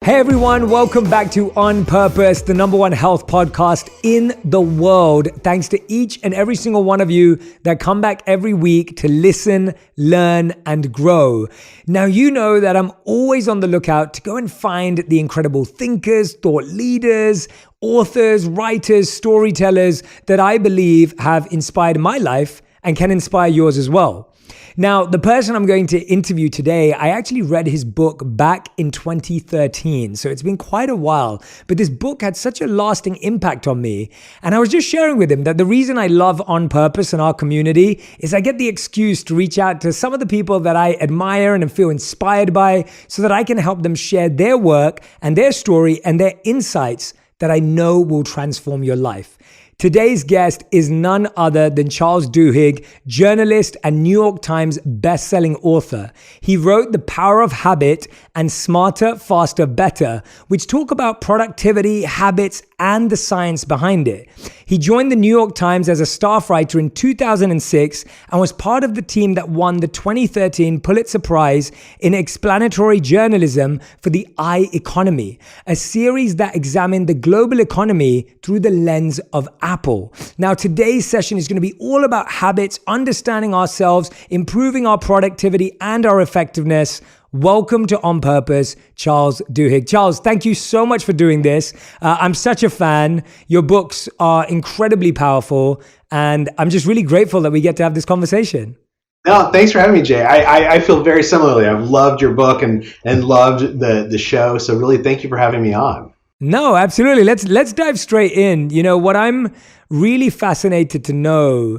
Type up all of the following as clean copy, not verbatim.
Hey everyone, welcome back to On Purpose, the number one health podcast in the world. Thanks to each and every single one of you that come back every week to listen, learn, and grow. Now, you know that I'm always on the lookout to go and find the incredible thinkers, thought leaders, authors, writers, storytellers that I believe have inspired my life and can inspire yours as well. Now, the person I'm going to interview today, I actually read his book back in 2013. So it's been quite a while, but this book had such a lasting impact on me. And I was just sharing with him that the reason I love On Purpose and our community is I get the excuse to reach out to some of the people that I admire and feel inspired by so that I can help them share their work and their story and their insights that I know will transform your life. Today's guest is none other than Charles Duhigg, journalist and New York Times best-selling author. He wrote The Power of Habit and Smarter, Faster, Better, which talk about productivity, habits, and the science behind it. He joined the New York Times as a staff writer in 2006 and was part of the team that won the 2013 Pulitzer Prize in Explanatory Journalism for The I Economy, a series that examined the global economy through the lens of Apple. Now, today's session is going to be all about habits, understanding ourselves, improving our productivity and our effectiveness. Welcome to On Purpose, Charles Duhigg. Charles, thank you so much for doing this. I'm such a fan. Your books are incredibly powerful, and I'm just really grateful that we get to have this conversation. No, thanks for having me, Jay. I feel very similarly. I've loved your book and loved the show. So really, thank you for having me on. No, absolutely. Let's dive straight in. You know, what I'm really fascinated to know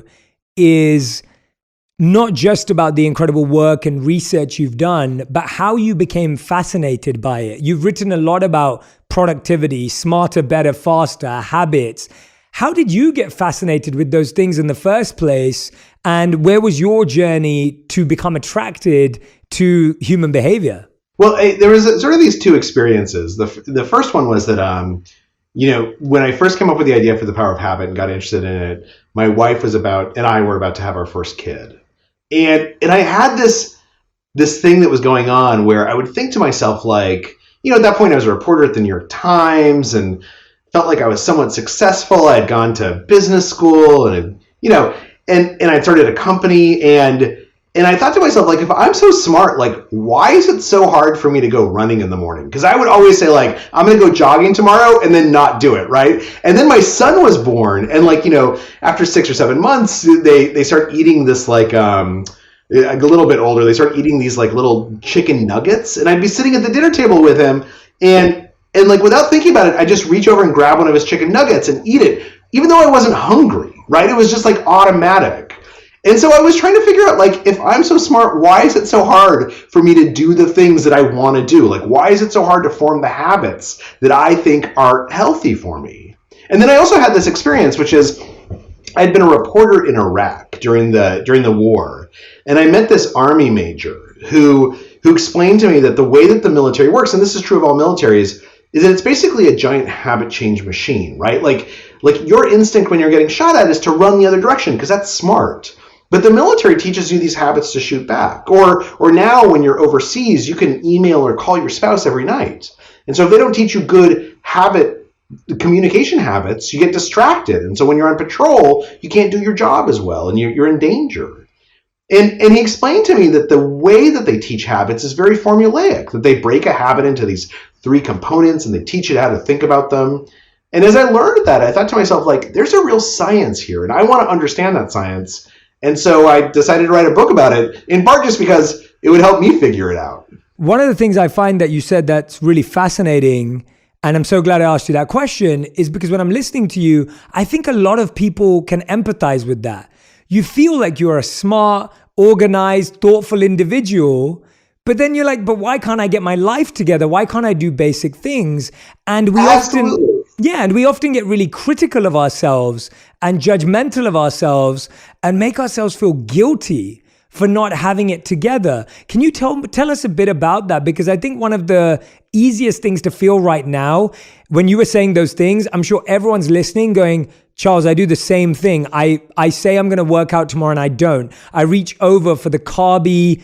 is not just about the incredible work and research you've done, but how you became fascinated by it. You've written a lot about productivity, smarter, better, faster, habits. How did you get fascinated with those things in the first place? And where was your journey to become attracted to human behavior? Well, there was sort of these two experiences. The first one was that, when I first came up with the idea for The Power of Habit and got interested in it, my wife and I were about to have our first kid. And I had this thing that was going on where I would think to myself, like, at that point I was a reporter at the New York Times and felt like I was somewhat successful. I had gone to business school and I'd started a company and I thought to myself, like, if I'm so smart, like, why is it so hard for me to go running in the morning? Because I would always say, like, I'm going to go jogging tomorrow and then not do it, right? And then my son was born. And, like, after 6 or 7 months, they start eating this, like, a little bit older, they start eating these, like, little chicken nuggets. And I'd be sitting at the dinner table with him. And like, without thinking about it, I just reach over and grab one of his chicken nuggets and eat it, even though I wasn't hungry, right? It was just, like, automatic. And so I was trying to figure out, like, if I'm so smart, why is it so hard for me to do the things that I want to do? Like, why is it so hard to form the habits that I think are healthy for me? And then I also had this experience, which is I'd been a reporter in Iraq during the war. And I met this army major who explained to me that the way that the military works, and this is true of all militaries, is that it's basically a giant habit change machine, right? Like your instinct when you're getting shot at is to run the other direction because that's smart. But the military teaches you these habits to shoot back. Or now when you're overseas, you can email or call your spouse every night. And so if they don't teach you good communication habits, you get distracted. And so when you're on patrol, you can't do your job as well and you're in danger. And he explained to me that the way that they teach habits is very formulaic, that they break a habit into these 3 components and they teach you how to think about them. And as I learned that, I thought to myself, like, there's a real science here and I want to understand that science. And so I decided to write a book about it, in part just because it would help me figure it out. One of the things I find that you said that's really fascinating, and I'm so glad I asked you that question, is because when I'm listening to you, I think a lot of people can empathize with that. You feel like you're a smart, organized, thoughtful individual, but then you're like, but why can't I get my life together? Why can't I do basic things? And we often get really critical of ourselves and judgmental of ourselves and make ourselves feel guilty for not having it together. Can you tell us a bit about that? Because I think one of the easiest things to feel right now, when you were saying those things, I'm sure everyone's listening going, Charles, I do the same thing. I say I'm going to work out tomorrow and I don't. I reach over for the carby,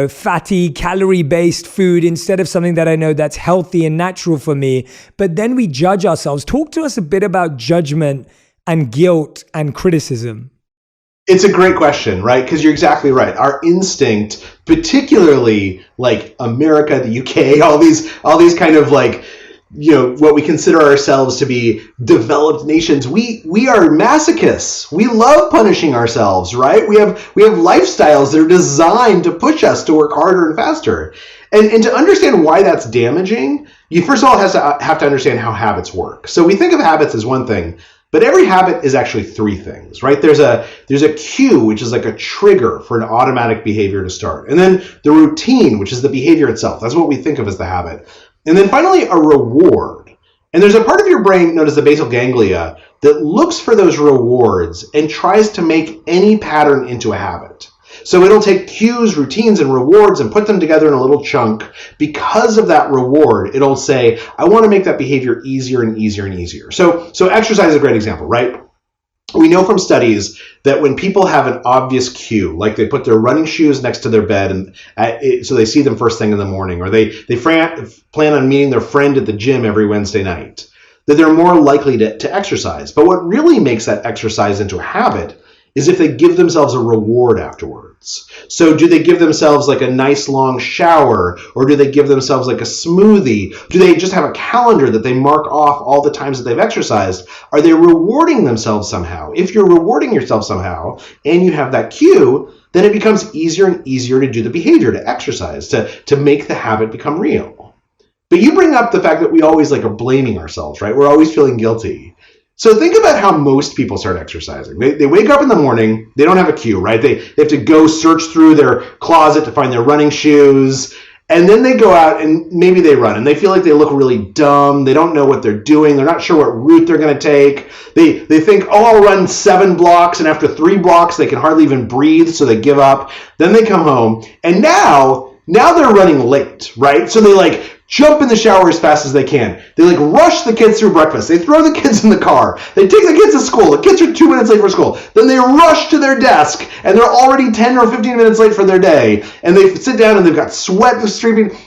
fatty, calorie-based food instead of something that I know that's healthy and natural for me. But then we judge ourselves. Talk to us a bit about judgment and guilt and criticism. It's a great question, right? Because you're exactly right. Our instinct, particularly like America, the UK, all these kind of like, what we consider ourselves to be developed nations, we are masochists. We love punishing ourselves, right? We have lifestyles that are designed to push us to work harder and faster. And to understand why that's damaging, you first of all have to understand how habits work. So we think of habits as one thing, but every habit is actually three things, right? There's a cue, which is like a trigger for an automatic behavior to start. And then the routine, which is the behavior itself. That's what we think of as the habit. And then finally, a reward. And there's a part of your brain known as the basal ganglia that looks for those rewards and tries to make any pattern into a habit. So it'll take cues, routines, and rewards and put them together in a little chunk. Because of that reward, it'll say, I want to make that behavior easier and easier and easier. So exercise is a great example, right? We know from studies that when people have an obvious cue, like they put their running shoes next to their bed and so they see them first thing in the morning, or they plan on meeting their friend at the gym every Wednesday night, that they're more likely to exercise. But what really makes that exercise into a habit is if they give themselves a reward afterwards. So do they give themselves like a nice long shower, or do they give themselves like a smoothie? Do they just have a calendar that they mark off all the times that they've exercised? Are they rewarding themselves somehow? If you're rewarding yourself somehow and you have that cue, then it becomes easier and easier to do the behavior, to exercise, to make the habit become real. But you bring up the fact that we always are blaming ourselves, right? We're always feeling guilty. So think about how most people start exercising. They wake up in the morning, they don't have a cue, right? They have to go search through their closet to find their running shoes, and then they go out and maybe they run, and they feel like they look really dumb. They don't know what they're doing. They're not sure what route they're going to take. They think, I'll run 7 blocks, and after 3 blocks, they can hardly even breathe, so they give up. Then they come home, and now they're running late, right? So they jump in the shower as fast as they can. They rush the kids through breakfast. They throw the kids in the car. They take the kids to school. The kids are 2 minutes late for school. Then they rush to their desk, and they're already 10 or 15 minutes late for their day. And they sit down, and they've got sweat streaming.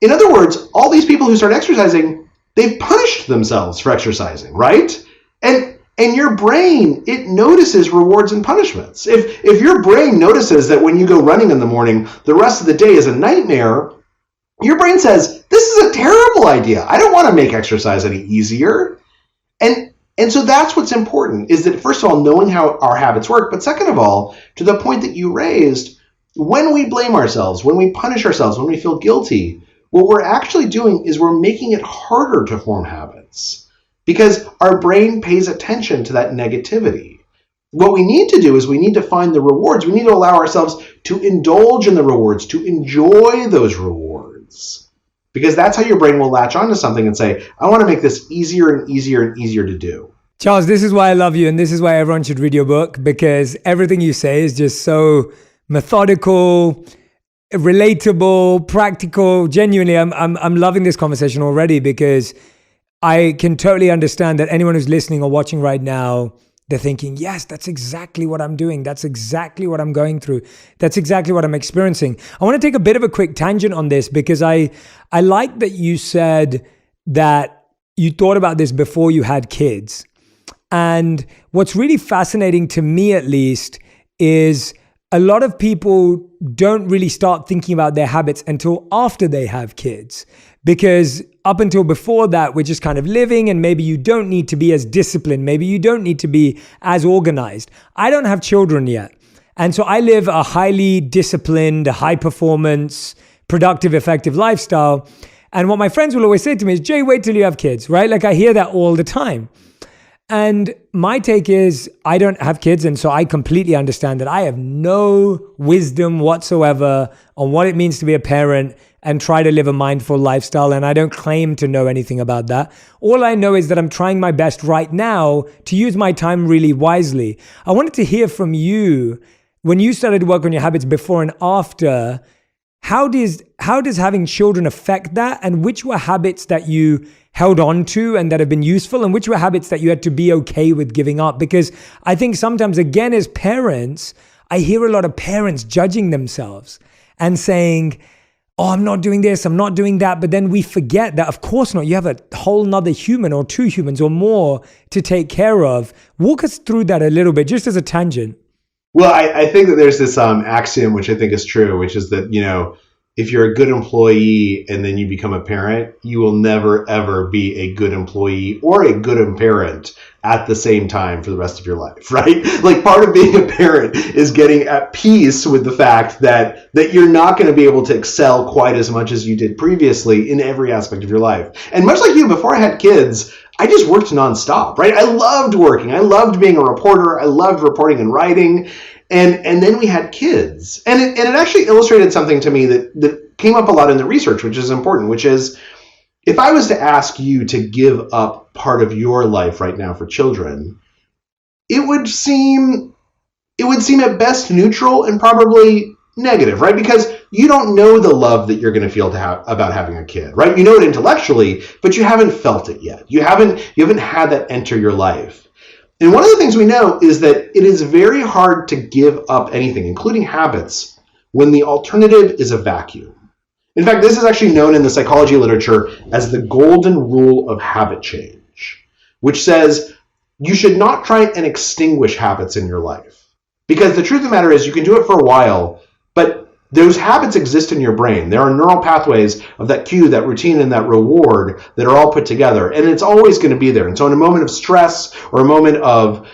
In other words, all these people who start exercising, they've punished themselves for exercising, right? And your brain, it notices rewards and punishments. If your brain notices that when you go running in the morning, the rest of the day is a nightmare, your brain says, this is a terrible idea. I don't want to make exercise any easier. And so that's what's important, is that first of all, knowing how our habits work, but second of all, to the point that you raised, when we blame ourselves, when we punish ourselves, when we feel guilty, what we're actually doing is we're making it harder to form habits because our brain pays attention to that negativity. What we need to do is we need to find the rewards. We need to allow ourselves to indulge in the rewards, to enjoy those rewards. Because that's how your brain will latch onto something and say, I want to make this easier and easier and easier to do. Charles, this is why I love you, and this is why everyone should read your book, because everything you say is just so methodical, relatable, practical. Genuinely, I'm loving this conversation already, because I can totally understand that anyone who's listening or watching right now, they're thinking, yes, that's exactly what I'm doing. That's exactly what I'm going through. That's exactly what I'm experiencing. I want to take a bit of a quick tangent on this, because I like that you said that you thought about this before you had kids. And what's really fascinating to me, at least, is a lot of people don't really start thinking about their habits until after they have kids. Because up until before that, we're just kind of living, and maybe you don't need to be as disciplined. Maybe you don't need to be as organized. I don't have children yet. And so I live a highly disciplined, high performance, productive, effective lifestyle. And what my friends will always say to me is, Jay, wait till you have kids, right? Like I hear that all the time. And my take is, I don't have kids, and so I completely understand that I have no wisdom whatsoever on what it means to be a parent and try to live a mindful lifestyle, and I don't claim to know anything about that. All I know is that I'm trying my best right now to use my time really wisely. I wanted to hear from you, when you started to work on your habits before and after, how does having children affect that, and which were habits that you held on to and that have been useful, and which were habits that you had to be okay with giving up? Because I think sometimes, again, as parents, I hear a lot of parents judging themselves. and saying, oh, I'm not doing this, I'm not doing that. But then we forget that, of course not. You have a whole nother human or two humans or more to take care of. Walk us through that a little bit, just as a tangent. Well, I think that there's this axiom, which I think is true, which is that, if you're a good employee and then you become a parent, you will never, ever be a good employee or a good parent at the same time for the rest of your life, right? Like, part of being a parent is getting at peace with the fact that you're not going to be able to excel quite as much as you did previously in every aspect of your life. And much like you, before I had kids, I just worked nonstop, right? I loved working. I loved being a reporter. I loved reporting and writing. And then we had kids. And it actually illustrated something to me that came up a lot in the research, which is important, which is, if I was to ask you to give up part of your life right now for children, it would seem at best neutral and probably negative, right? Because you don't know the love that you're going to feel about having a kid, right? You know it intellectually, but you haven't felt it yet. You haven't had that enter your life. And one of the things we know is that it is very hard to give up anything, including habits, when the alternative is a vacuum. In fact, this is actually known in the psychology literature as the golden rule of habit change, which says you should not try and extinguish habits in your life. Because the truth of the matter is, you can do it for a while, but those habits exist in your brain. There are neural pathways of that cue, that routine, and that reward that are all put together. And it's always going to be there. And so in a moment of stress or a moment of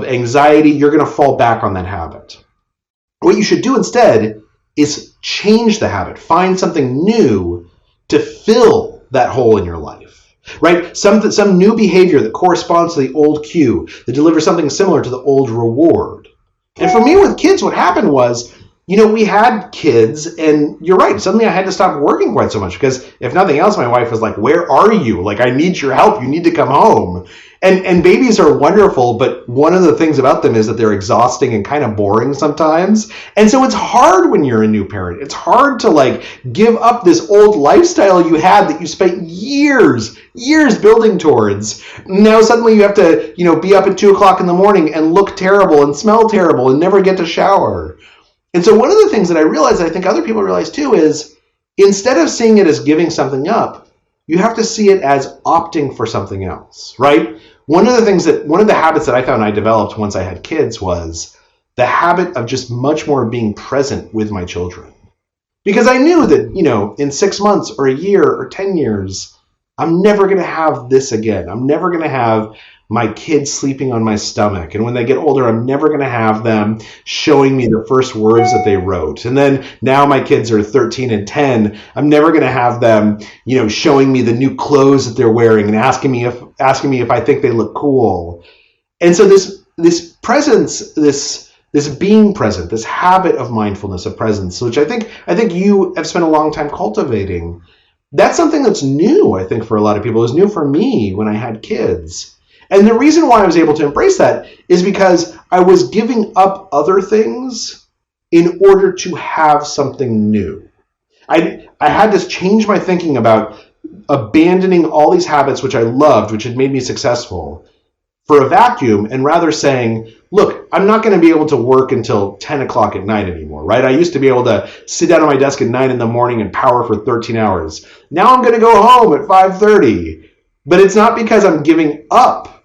anxiety, you're going to fall back on that habit. What you should do instead is change the habit. Find something new to fill that hole in your life, right? Some new behavior that corresponds to the old cue, that delivers something similar to the old reward. And for me with kids, what happened was, we had kids, and you're right, suddenly I had to stop working quite so much, because if nothing else, my wife was like, where are you? Like, I need your help. You need to come home. And babies are wonderful, but one of the things about them is that they're exhausting and kind of boring sometimes. And so it's hard when you're a new parent. It's hard to give up this old lifestyle you had that you spent years building towards. Now suddenly you have to, be up at 2:00 in the morning and look terrible and smell terrible and never get to shower. And so one of the things that I realized, I think other people realize too, is instead of seeing it as giving something up, you have to see it as opting for something else, right? One of the habits that I found I developed once I had kids was the habit of just much more being present with my children. Because I knew that, in 6 months or a year or 10 years, I'm never going to have this again. I'm never going to have my kids sleeping on my stomach. And when they get older, I'm never going to have them showing me the first words that they wrote. And then now my kids are 13 and 10. I'm never going to have them, showing me the new clothes that they're wearing and asking me if I think they look cool. And so this presence, this being present, this habit of mindfulness, of presence, which I think you have spent a long time cultivating, that's something that's new, I think, for a lot of people. It was new for me when I had kids. And the reason why I was able to embrace that is because I was giving up other things in order to have something new. I had to change my thinking about abandoning all these habits which I loved, which had made me successful, for a vacuum, and rather saying, look, I'm not going to be able to work until 10 o'clock at night anymore, right? I used to be able to sit down at my desk at 9 in the morning and power for 13 hours. Now I'm going to go home at 5:30. But it's not because I'm giving up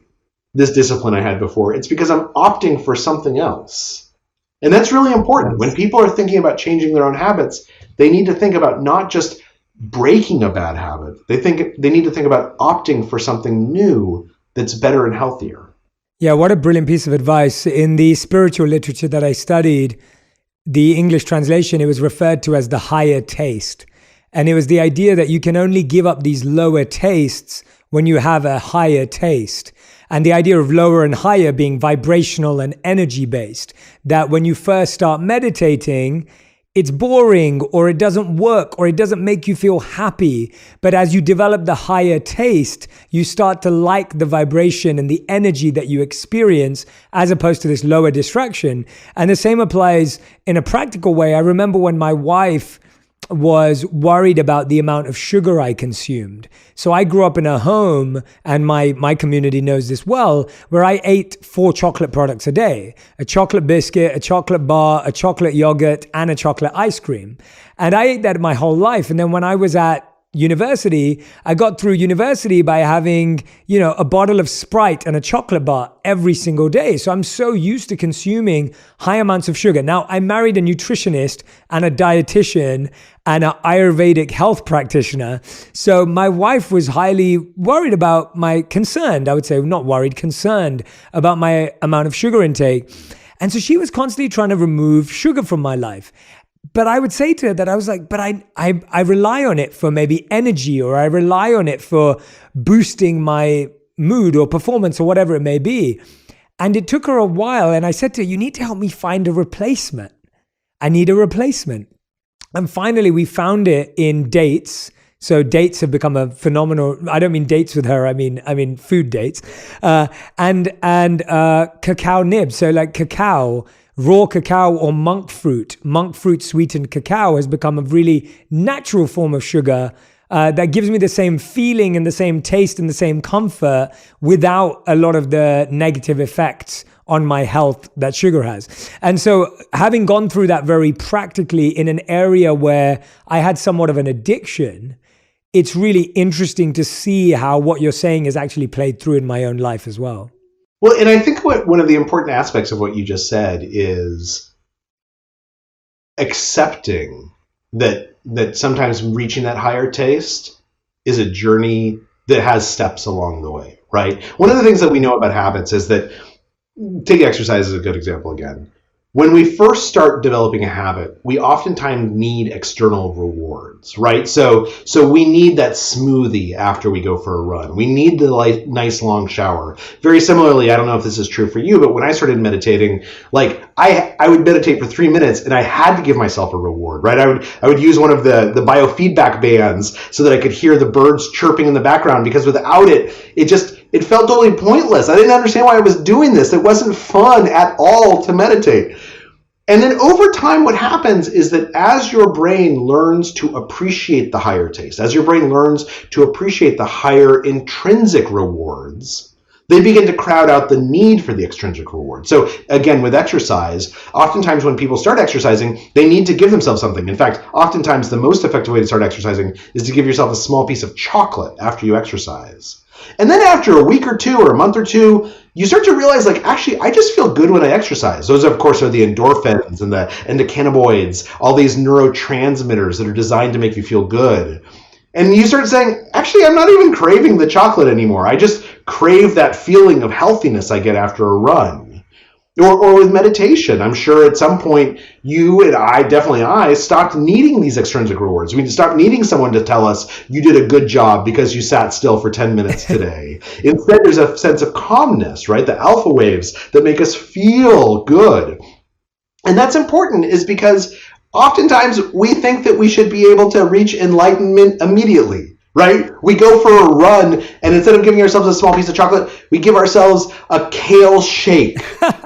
this discipline I had before. It's because I'm opting for something else. And that's really important. When people are thinking about changing their own habits, they need to think about not just breaking a bad habit. They need to think about opting for something new that's better and healthier. Yeah, what a brilliant piece of advice. In the spiritual literature that I studied, the English translation, it was referred to as the higher taste. And it was the idea that you can only give up these lower tastes when you have a higher taste. And the idea of lower and higher being vibrational and energy based, that when you first start meditating, it's boring or it doesn't work or it doesn't make you feel happy. But as you develop the higher taste, you start to like the vibration and the energy that you experience as opposed to this lower distraction. And the same applies in a practical way. I remember when my wife was worried about the amount of sugar I consumed. So I grew up in a home, and my community knows this well, where I ate 4 chocolate products a day: a chocolate biscuit, a chocolate bar, a chocolate yogurt, and a chocolate ice cream. And I ate that my whole life. And then when I was at university, I got through university by having, a bottle of Sprite and a chocolate bar every single day. So I'm so used to consuming high amounts of sugar. Now, I married a nutritionist and a dietitian and an Ayurvedic health practitioner. So my wife was highly worried about concerned about my amount of sugar intake. And so she was constantly trying to remove sugar from my life. But I would say to her that I was like, but I rely on it for maybe energy, or I rely on it for boosting my mood or performance or whatever it may be. And it took her a while. And I said to her, you need to help me find a replacement. I need a replacement. And finally, we found it in dates. So dates have become a phenomenal. I don't mean dates with her. I mean food dates, and cacao nibs. So like cacao, raw cacao or monk fruit sweetened cacao has become a really natural form of sugar that gives me the same feeling and the same taste and the same comfort without a lot of the negative effects on my health that sugar has. And so having gone through that very practically in an area where I had somewhat of an addiction, it's really interesting to see how what you're saying is actually played through in my own life as well. Well, and I think one of the important aspects of what you just said is accepting that sometimes reaching that higher taste is a journey that has steps along the way, right? One of the things that we know about habits is that, take exercise as a good example again. When we first start developing a habit, we oftentimes need external rewards, right? So we need that smoothie after we go for a run. We need the nice long shower. Very similarly, I don't know if this is true for you, but when I started meditating, I would meditate for 3 minutes and I had to give myself a reward, right? I would use one of the biofeedback bands so that I could hear the birds chirping in the background, because without it felt totally pointless. I didn't understand why I was doing this. It wasn't fun at all to meditate. And then over time, what happens is that as your brain learns to appreciate the higher taste, as your brain learns to appreciate the higher intrinsic rewards, they begin to crowd out the need for the extrinsic reward. So again, with exercise, oftentimes when people start exercising, they need to give themselves something. In fact, oftentimes the most effective way to start exercising is to give yourself a small piece of chocolate after you exercise. And then after a week or two or a month or two, you start to realize, actually, I just feel good when I exercise. Those, of course, are the endorphins and the cannabinoids, all these neurotransmitters that are designed to make you feel good. And you start saying, actually, I'm not even craving the chocolate anymore. I just crave that feeling of healthiness I get after a run. Or with meditation, I'm sure at some point you and I stopped needing these extrinsic rewards. We stopped needing someone to tell us you did a good job because you sat still for 10 minutes today. Instead, there's a sense of calmness, right? The alpha waves that make us feel good. And that's important, is because oftentimes we think that we should be able to reach enlightenment immediately. Right? We go for a run, and instead of giving ourselves a small piece of chocolate, we give ourselves a kale shake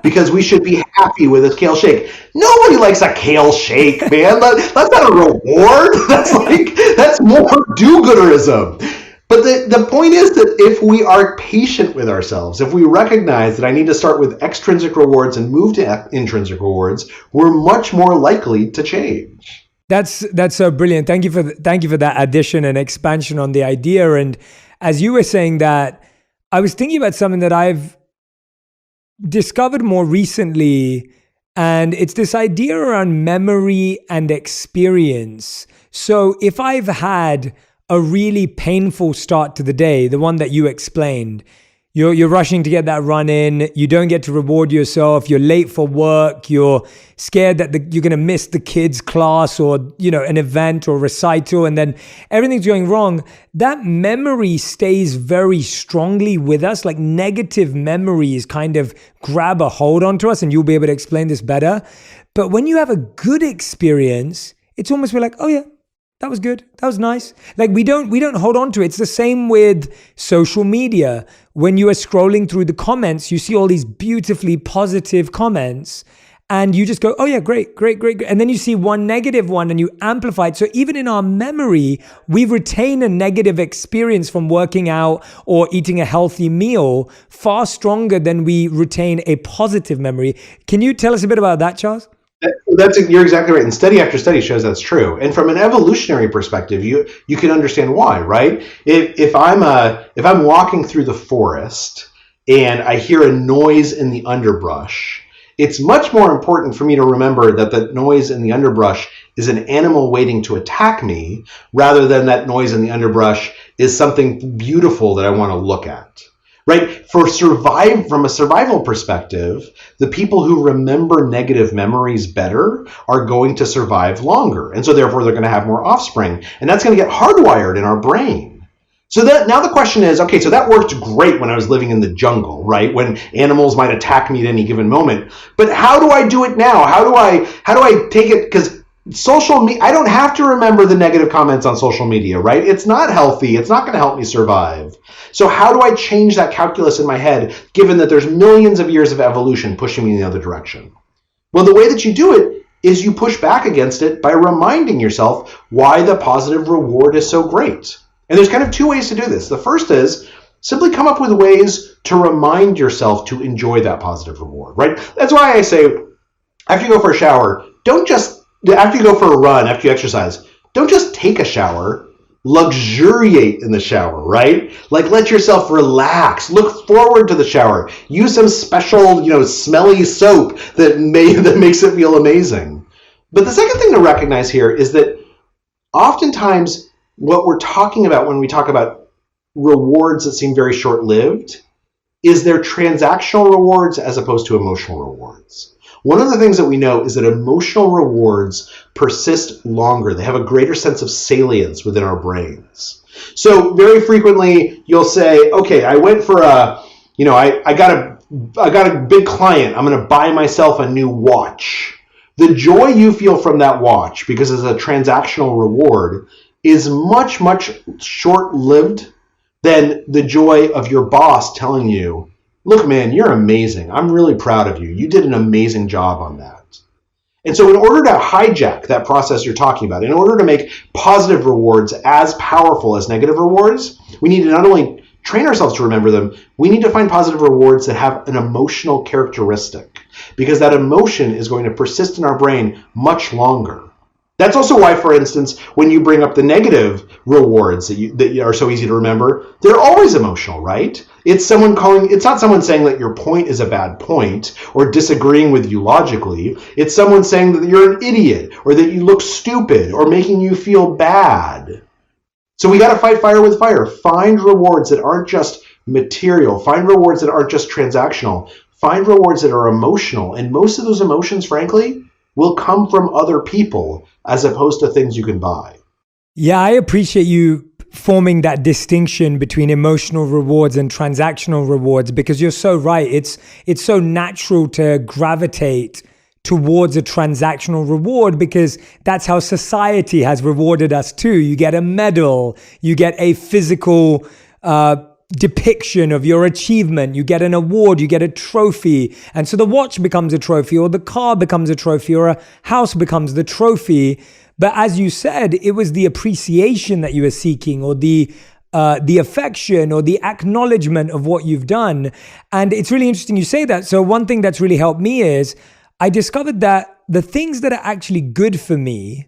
because we should be happy with a kale shake. Nobody likes a kale shake, man. That's not a reward. That's more do-gooderism. But the point is that if we are patient with ourselves, if we recognize that I need to start with extrinsic rewards and move to intrinsic rewards, we're much more likely to change. That's so brilliant. Thank you for that addition and expansion on the idea. And as you were saying that, I was thinking about something that I've discovered more recently, and it's this idea around memory and experience. So if I've had a really painful start to the day, the one that you explained, you're rushing to get that run in, you don't get to reward yourself, you're late for work, you're scared that you're going to miss the kids' class or, an event or recital, and then everything's going wrong. That memory stays very strongly with us. Like negative memories kind of grab a hold onto us, and you'll be able to explain this better. But when you have a good experience, it's almost like, oh yeah, that was good. That was nice. Like we don't hold on to it. It's the same with social media. When you are scrolling through the comments, you see all these beautifully positive comments, and you just go, oh yeah, great, great, great, great. And then you see one negative one and you amplify it. So even in our memory, we retain a negative experience from working out or eating a healthy meal far stronger than we retain a positive memory. Can you tell us a bit about that, Charles? You're exactly right. And study after study shows that's true. And from an evolutionary perspective, you can understand why, right? If I'm walking through the forest and I hear a noise in the underbrush, it's much more important for me to remember that the noise in the underbrush is an animal waiting to attack me, rather than that noise in the underbrush is something beautiful that I want to look at. Right? From a survival perspective, the people who remember negative memories better are going to survive longer. And so therefore they're going to have more offspring. And that's going to get hardwired in our brain. So that now the question is, okay, so that worked great when I was living in the jungle, right? When animals might attack me at any given moment. But how do I do it now? How do I take it? Because social media, I don't have to remember the negative comments on social media, right? It's not healthy. It's not going to help me survive. So how do I change that calculus in my head, given that there's millions of years of evolution pushing me in the other direction? Well, the way that you do it is you push back against it by reminding yourself why the positive reward is so great. And there's kind of two ways to do this. The first is simply come up with ways to remind yourself to enjoy that positive reward, right? That's why I say, after you go for a shower, after you go for a run, after you exercise, don't just take a shower, luxuriate in the shower, right? Like, let yourself relax, look forward to the shower, use some special, smelly soap that makes it feel amazing. But the second thing to recognize here is that oftentimes what we're talking about when we talk about rewards that seem very short-lived is they're transactional rewards as opposed to emotional rewards. One of the things that we know is that emotional rewards persist longer. They have a greater sense of salience within our brains. So very frequently you'll say, okay, I went for I got a big client. I'm going to buy myself a new watch. The joy you feel from that watch, because it's a transactional reward, is much, much short-lived than the joy of your boss telling you, look, man, you're amazing. I'm really proud of you. You did an amazing job on that. And so in order to hijack that process you're talking about, in order to make positive rewards as powerful as negative rewards, we need to not only train ourselves to remember them, we need to find positive rewards that have an emotional characteristic, because that emotion is going to persist in our brain much longer. That's also why, for instance, when you bring up the negative rewards that are so easy to remember, they're always emotional, right? It's not someone saying that your point is a bad point or disagreeing with you logically. It's someone saying that you're an idiot or that you look stupid or making you feel bad. So we got to fight fire with fire. Find rewards that aren't just material. Find rewards that aren't just transactional. Find rewards that are emotional. And most of those emotions, frankly, will come from other people as opposed to things you can buy. Yeah, I appreciate you forming that distinction between emotional rewards and transactional rewards, because you're so right. It's so natural to gravitate towards a transactional reward because that's how society has rewarded us too. You get a medal, you get a physical depiction of your achievement, you get an award, you get a trophy. And so the watch becomes a trophy, or the car becomes a trophy, or a house becomes the trophy. But as you said, it was the appreciation that you were seeking, or the affection or the acknowledgement of what you've done. And it's really interesting you say that. So one thing that's really helped me is I discovered that the things that are actually good for me,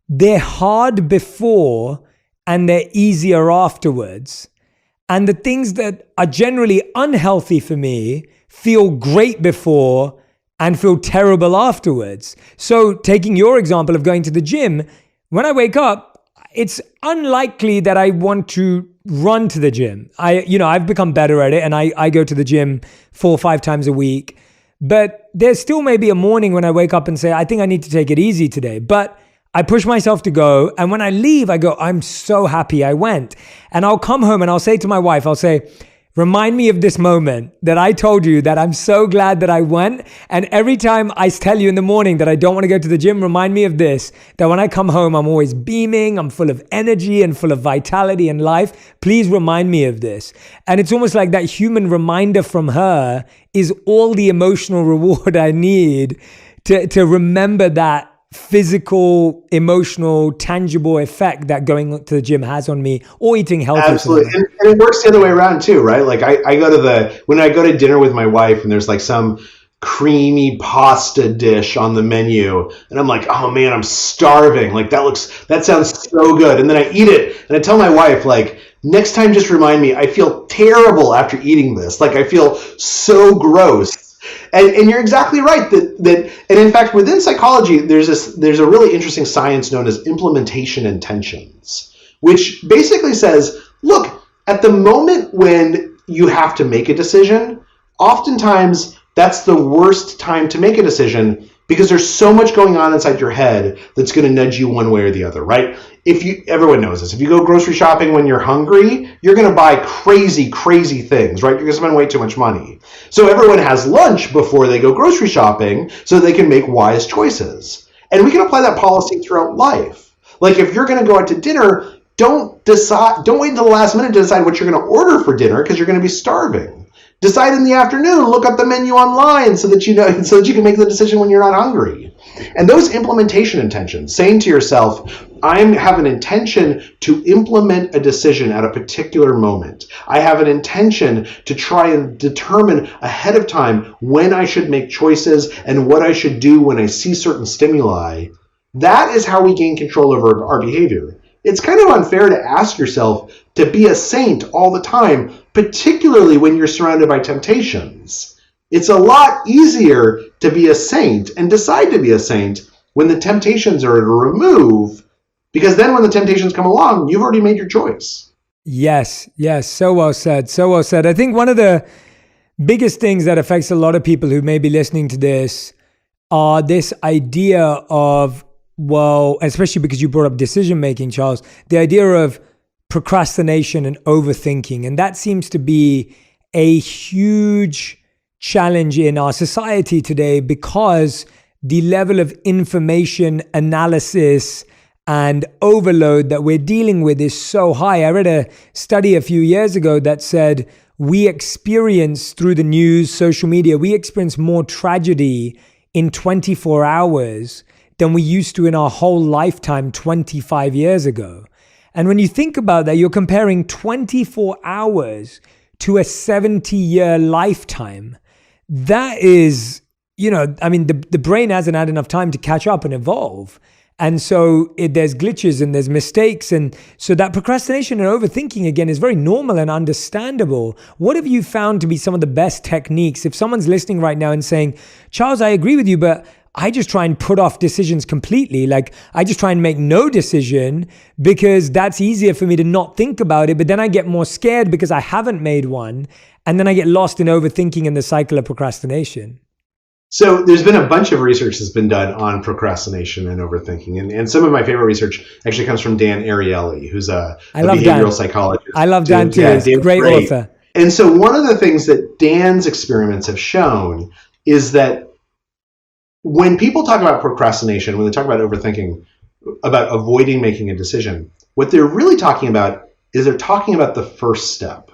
they're hard before and they're easier afterwards. And the things that are generally unhealthy for me feel great before and feel terrible afterwards. So taking your example of going to the gym, when I wake up, it's unlikely that I want to run to the gym. I've become better at it, and I go to the gym 4 or 5 times a week. But there's still maybe a morning when I wake up and say, I think I need to take it easy today. But I push myself to go. And when I leave, I go, I'm so happy I went. And I'll come home and I'll say to my wife, I'll say, remind me of this moment that I told you that I'm so glad that I went. And every time I tell you in the morning that I don't want to go to the gym, remind me of this, that when I come home, I'm always beaming, I'm full of energy and full of vitality and life. Please remind me of this. And it's almost like that human reminder from her is all the emotional reward I need to remember that physical, emotional, tangible effect that going to the gym has on me, or eating healthy. Absolutely. And it works the other way around too, right? Like when I go to dinner with my wife and there's like some creamy pasta dish on the menu and I'm like, oh man, I'm starving. Like that sounds so good. And then I eat it and I tell my wife, like, next time just remind me, I feel terrible after eating this. Like I feel so gross. And you're exactly right that and in fact within psychology there's a really interesting science known as implementation intentions, which basically says, look, at the moment when you have to make a decision, oftentimes that's the worst time to make a decision because there's so much going on inside your head that's going to nudge you one way or the other, right? Everyone knows this. If you go grocery shopping when you're hungry, you're going to buy crazy, crazy things, right? You're going to spend way too much money. So everyone has lunch before they go grocery shopping so they can make wise choices. And we can apply that policy throughout life. Like if you're going to go out to dinner, don't wait until the last minute to decide what you're going to order for dinner because you're going to be starving. Decide in the afternoon, look up the menu online so that you can make the decision when you're not hungry. And those implementation intentions, saying to yourself, I have an intention to implement a decision at a particular moment. I have an intention to try and determine ahead of time when I should make choices and what I should do when I see certain stimuli. That is how we gain control over our behavior. It's kind of unfair to ask yourself to be a saint all the time, particularly when you're surrounded by temptations. It's a lot easier to be a saint and decide to be a saint when the temptations are to remove, because then when the temptations come along, you've already made your choice. Yes. So well said. I think one of the biggest things that affects a lot of people who may be listening to this are this idea of, well, especially because you brought up decision making, Charles, the idea of procrastination and overthinking. And that seems to be a huge challenge in our society today because the level of information analysis and overload that we're dealing with is so high. I read a study a few years ago that said we experience through the news, social media, we experience more tragedy in 24 hours than we used to in our whole lifetime 25 years ago. And when you think about that, you're comparing 24 hours to a 70-year lifetime. That is, the brain hasn't had enough time to catch up and evolve. And so there's glitches and there's mistakes. And so that procrastination and overthinking, again, is very normal and understandable. What have you found to be some of the best techniques? If someone's listening right now and saying, Charles, I agree with you, but I just try and put off decisions completely. Like I just try and make no decision because that's easier for me to not think about it. But then I get more scared because I haven't made one. And then I get lost in overthinking and the cycle of procrastination. So there's been a bunch of research that's been done on procrastination and overthinking. And some of my favorite research actually comes from Dan Ariely, who's a behavioral psychologist. I love Dan too. He's a great author. And so one of the things that Dan's experiments have shown is that when people talk about procrastination, when they talk about overthinking, about avoiding making a decision, what they're really talking about is they're talking about the first step,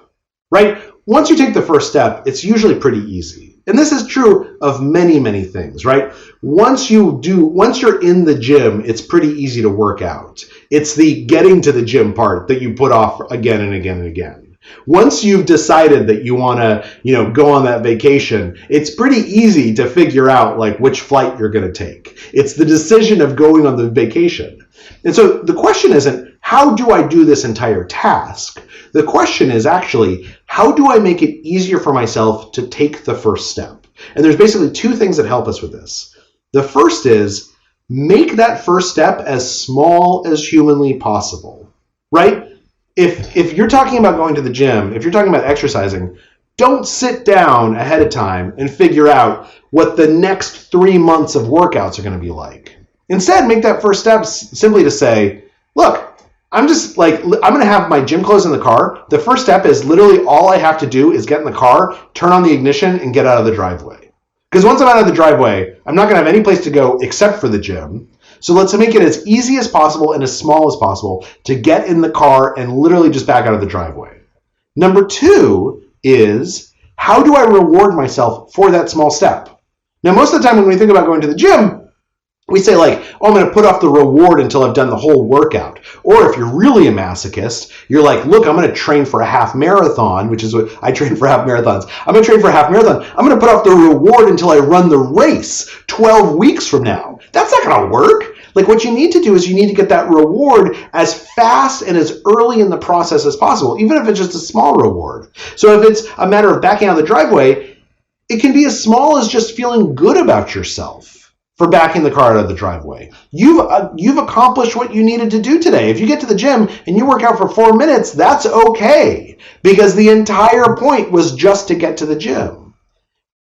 right? Once you take the first step, it's usually pretty easy. And this is true of many, many things, right? Once you're in the gym, it's pretty easy to work out. It's the getting to the gym part that you put off again and again and again. Once you've decided that you want to, go on that vacation, it's pretty easy to figure out like which flight you're going to take. It's the decision of going on the vacation. And so the question isn't, how do I do this entire task? The question is actually, how do I make it easier for myself to take the first step? And there's basically two things that help us with this. The first is make that first step as small as humanly possible, right? If you're talking about going to the gym, if you're talking about exercising, don't sit down ahead of time and figure out what the next 3 months of workouts are going to be like. Instead, make that first step simply to say, look, I'm going to have my gym clothes in the car. The first step is literally all I have to do is get in the car, turn on the ignition, and get out of the driveway. Because once I'm out of the driveway, I'm not going to have any place to go except for the gym. So let's make it as easy as possible and as small as possible to get in the car and literally just back out of the driveway. Number two is, how do I reward myself for that small step? Now, most of the time when we think about going to the gym, we say like, oh, I'm going to put off the reward until I've done the whole workout. Or if you're really a masochist, you're like, look, I'm going to train for a half marathon, which is what I train for half marathons. I'm going to train for a half marathon. I'm going to put off the reward until I run the race 12 weeks from now. That's not going to work. Like what you need to do is you need to get that reward as fast and as early in the process as possible, even if it's just a small reward. So if it's a matter of backing out of the driveway, it can be as small as just feeling good about yourself for backing the car out of the driveway. You've accomplished what you needed to do today. If you get to the gym and you work out for 4 minutes, that's okay, because the entire point was just to get to the gym.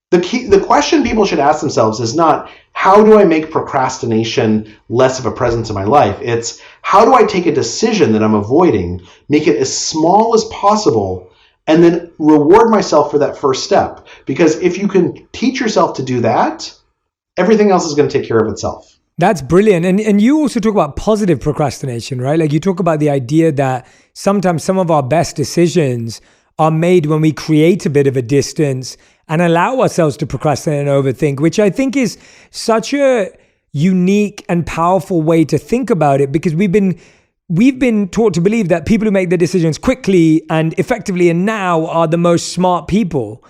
The question people should ask themselves is not, how do I make procrastination less of a presence in my life? It's, how do I take a decision that I'm avoiding, make it as small as possible, and then reward myself for that first step? Because if you can teach yourself to do that, everything else is going to take care of itself. That's brilliant. And you also talk about positive procrastination, right? Like you talk about the idea that sometimes some of our best decisions are made when we create a bit of a distance and allow ourselves to procrastinate and overthink, which I think is such a unique and powerful way to think about it, because we've been taught to believe that people who make their decisions quickly and effectively and now are the most smart people.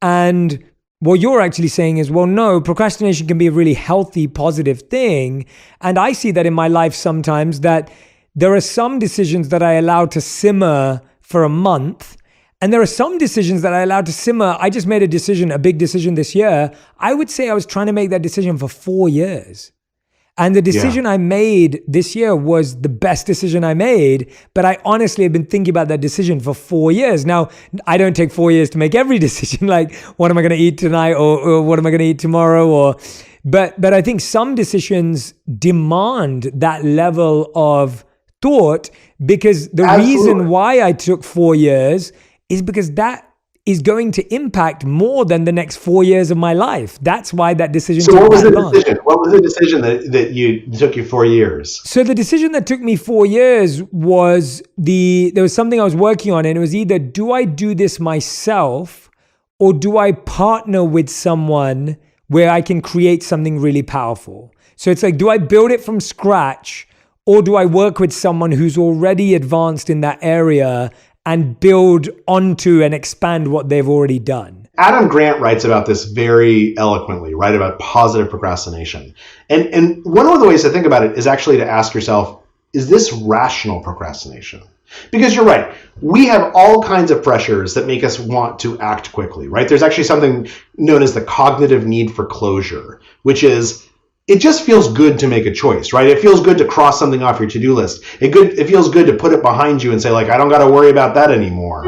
And what you're actually saying is, well, no, procrastination can be a really healthy, positive thing. And I see that in my life sometimes, that there are some decisions that I allow to simmer for a month. And there are some decisions that I allowed to simmer. I just made a big decision this year. I would say I was trying to make that decision for 4 years. And the decision I made this year was the best decision I made, but I honestly have been thinking about that decision for 4 years. Now, I don't take 4 years to make every decision, like what am I going to eat tonight or what am I going to eat tomorrow? But I think some decisions demand that level of thought, because the reason why I took 4 years is because that is going to impact more than the next 4 years of my life. That's why that decision took what was that the long. decision? What was the decision that took you 4 years? So the decision that took me 4 years was there was something I was working on, and it was either, do I do this myself or do I partner with someone where I can create something really powerful? So it's like, do I build it from scratch or do I work with someone who's already advanced in that area and build onto and expand what they've already done? Adam Grant writes about this very eloquently, right? About positive procrastination. And one of the ways to think about it is actually to ask yourself, is this rational procrastination? Because you're right, we have all kinds of pressures that make us want to act quickly, right? There's actually something known as the cognitive need for closure, which is, it just feels good to make a choice, right? It feels good to cross something off your to-do list. It feels good to put it behind you and say, like, I don't got to worry about that anymore.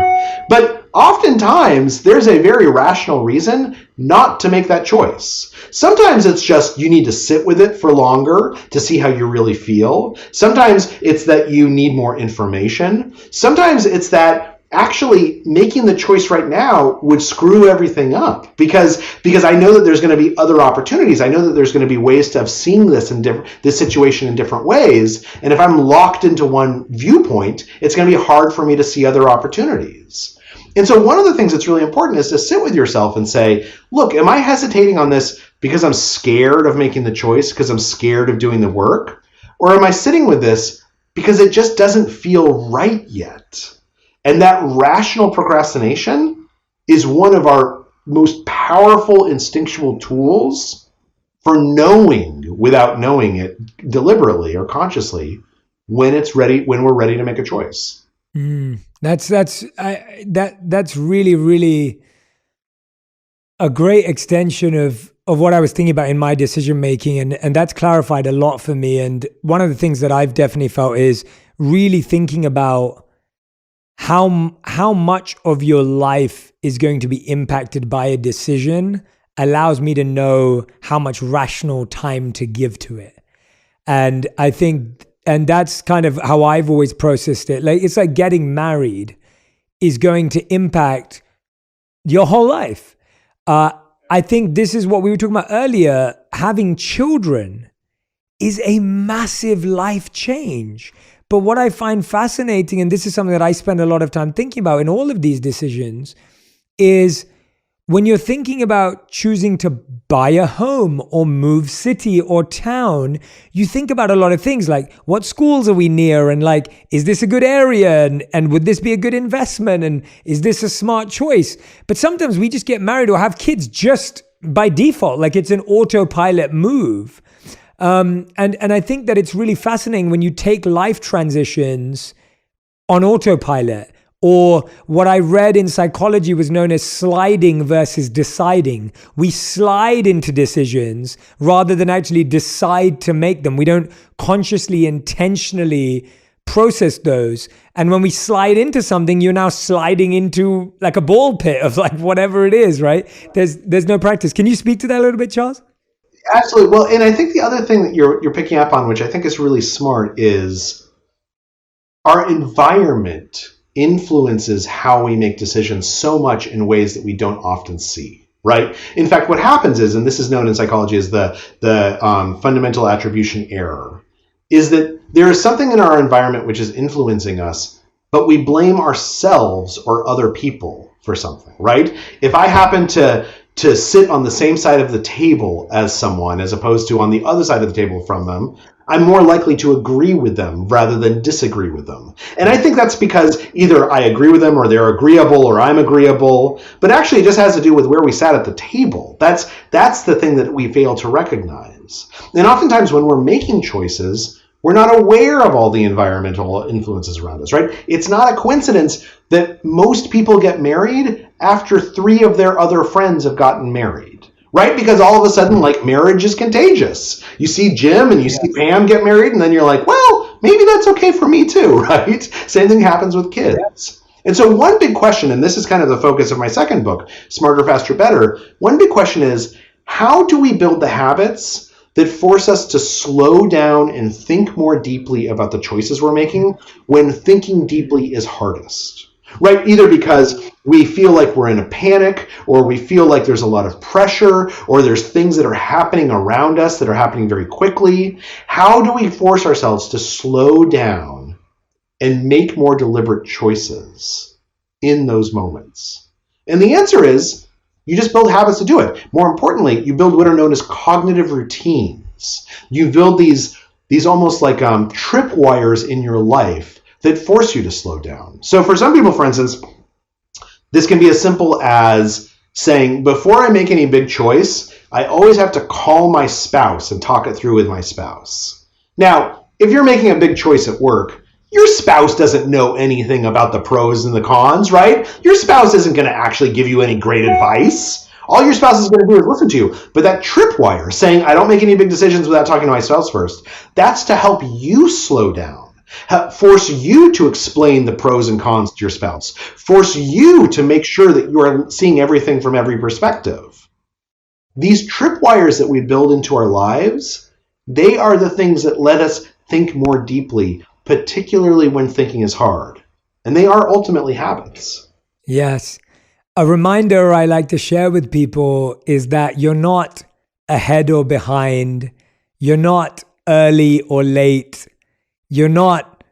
But oftentimes, there's a very rational reason not to make that choice. Sometimes it's just you need to sit with it for longer to see how you really feel. Sometimes it's that you need more information. Sometimes it's that actually making the choice right now would screw everything up because I know that there's going to be other opportunities. I know that there's going to be ways to have seen this situation in different ways. And if I'm locked into one viewpoint, it's going to be hard for me to see other opportunities. And so one of the things that's really important is to sit with yourself and say, look, am I hesitating on this because I'm scared of making the choice, because I'm scared of doing the work? Or am I sitting with this because it just doesn't feel right yet? And that rational procrastination is one of our most powerful instinctual tools for knowing, without knowing it deliberately or consciously, when we're ready to make a choice. That's really, really a great extension of what I was thinking about in my decision making, and that's clarified a lot for me. And one of the things that I've definitely felt is really thinking about how much of your life is going to be impacted by a decision allows me to know how much rational time to give to it. And I think, and that's kind of how I've always processed it. Like, it's like getting married is going to impact your whole life. I think this is what we were talking about earlier. Having children is a massive life change. But what I find fascinating, and this is something that I spend a lot of time thinking about in all of these decisions, is when you're thinking about choosing to buy a home or move city or town, you think about a lot of things like what schools are we near, and like, is this a good area, and would this be a good investment, and is this a smart choice? But sometimes we just get married or have kids just by default, like it's an autopilot move. And I think that it's really fascinating when you take life transitions on autopilot. Or what I read in psychology was known as sliding versus deciding. We slide into decisions rather than actually decide to make them. We don't consciously, intentionally process those. And when we slide into something, you're now sliding into like a ball pit of like whatever it is, right? There's no practice. Can you speak to that a little bit, Charles? Absolutely. Well, and I think the other thing that you're picking up on, which I think is really smart, is our environment influences how we make decisions so much in ways that we don't often see, right? In fact, what happens is, and this is known in psychology as the fundamental attribution error, is that there is something in our environment which is influencing us, but we blame ourselves or other people for something, right? If I happen to sit on the same side of the table as someone, as opposed to on the other side of the table from them, I'm more likely to agree with them rather than disagree with them. And I think that's because either I agree with them or they're agreeable or I'm agreeable, but actually it just has to do with where we sat at the table. That's the thing that we fail to recognize. And oftentimes when we're making choices, we're not aware of all the environmental influences around us, right? It's not a coincidence that most people get married after 3 of their other friends have gotten married, right? Because all of a sudden, like, marriage is contagious. You see Jim and you see Pam get married, and then you're like, well, maybe that's okay for me too, right? Same thing happens with kids. And so one big question, and this is kind of the focus of my second book, Smarter, Faster, Better, one big question is, how do we build the habits that force us to slow down and think more deeply about the choices we're making when thinking deeply is hardest? Right? Either because we feel like we're in a panic, or we feel like there's a lot of pressure, or there's things that are happening around us that are happening very quickly. How do we force ourselves to slow down and make more deliberate choices in those moments? And the answer is, you just build habits to do it. More importantly, you build what are known as cognitive routines. You build these almost like tripwires in your life that force you to slow down. So for some people, for instance, this can be as simple as saying, before I make any big choice, I always have to call my spouse and talk it through with my spouse. Now, if you're making a big choice at work, your spouse doesn't know anything about the pros and the cons, right? Your spouse isn't going to actually give you any great advice. All your spouse is going to do is listen to you. But that tripwire, saying, I don't make any big decisions without talking to my spouse first, that's to help you slow down. Force you to explain the pros and cons to your spouse. Force you to make sure that you are seeing everything from every perspective. These tripwires that we build into our lives, they are the things that let us think more deeply, particularly when thinking is hard. And they are ultimately habits. Yes. A reminder I like to share with people is that you're not ahead or behind. You're not early or late. You're not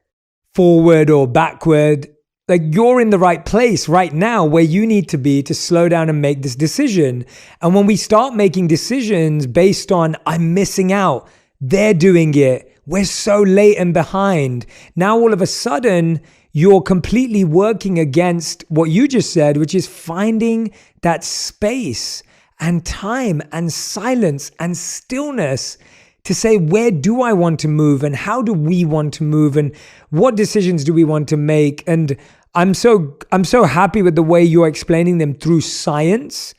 forward or backward. Like, you're in the right place right now where you need to be to slow down and make this decision. And when we start making decisions based on, I'm missing out, they're doing it, we're so late and behind. Now, all of a sudden, you're completely working against what you just said, which is finding that space and time and silence and stillness to say, where do I want to move, and how do we want to move, and what decisions do we want to make? And I'm so happy with the way you're explaining them through science,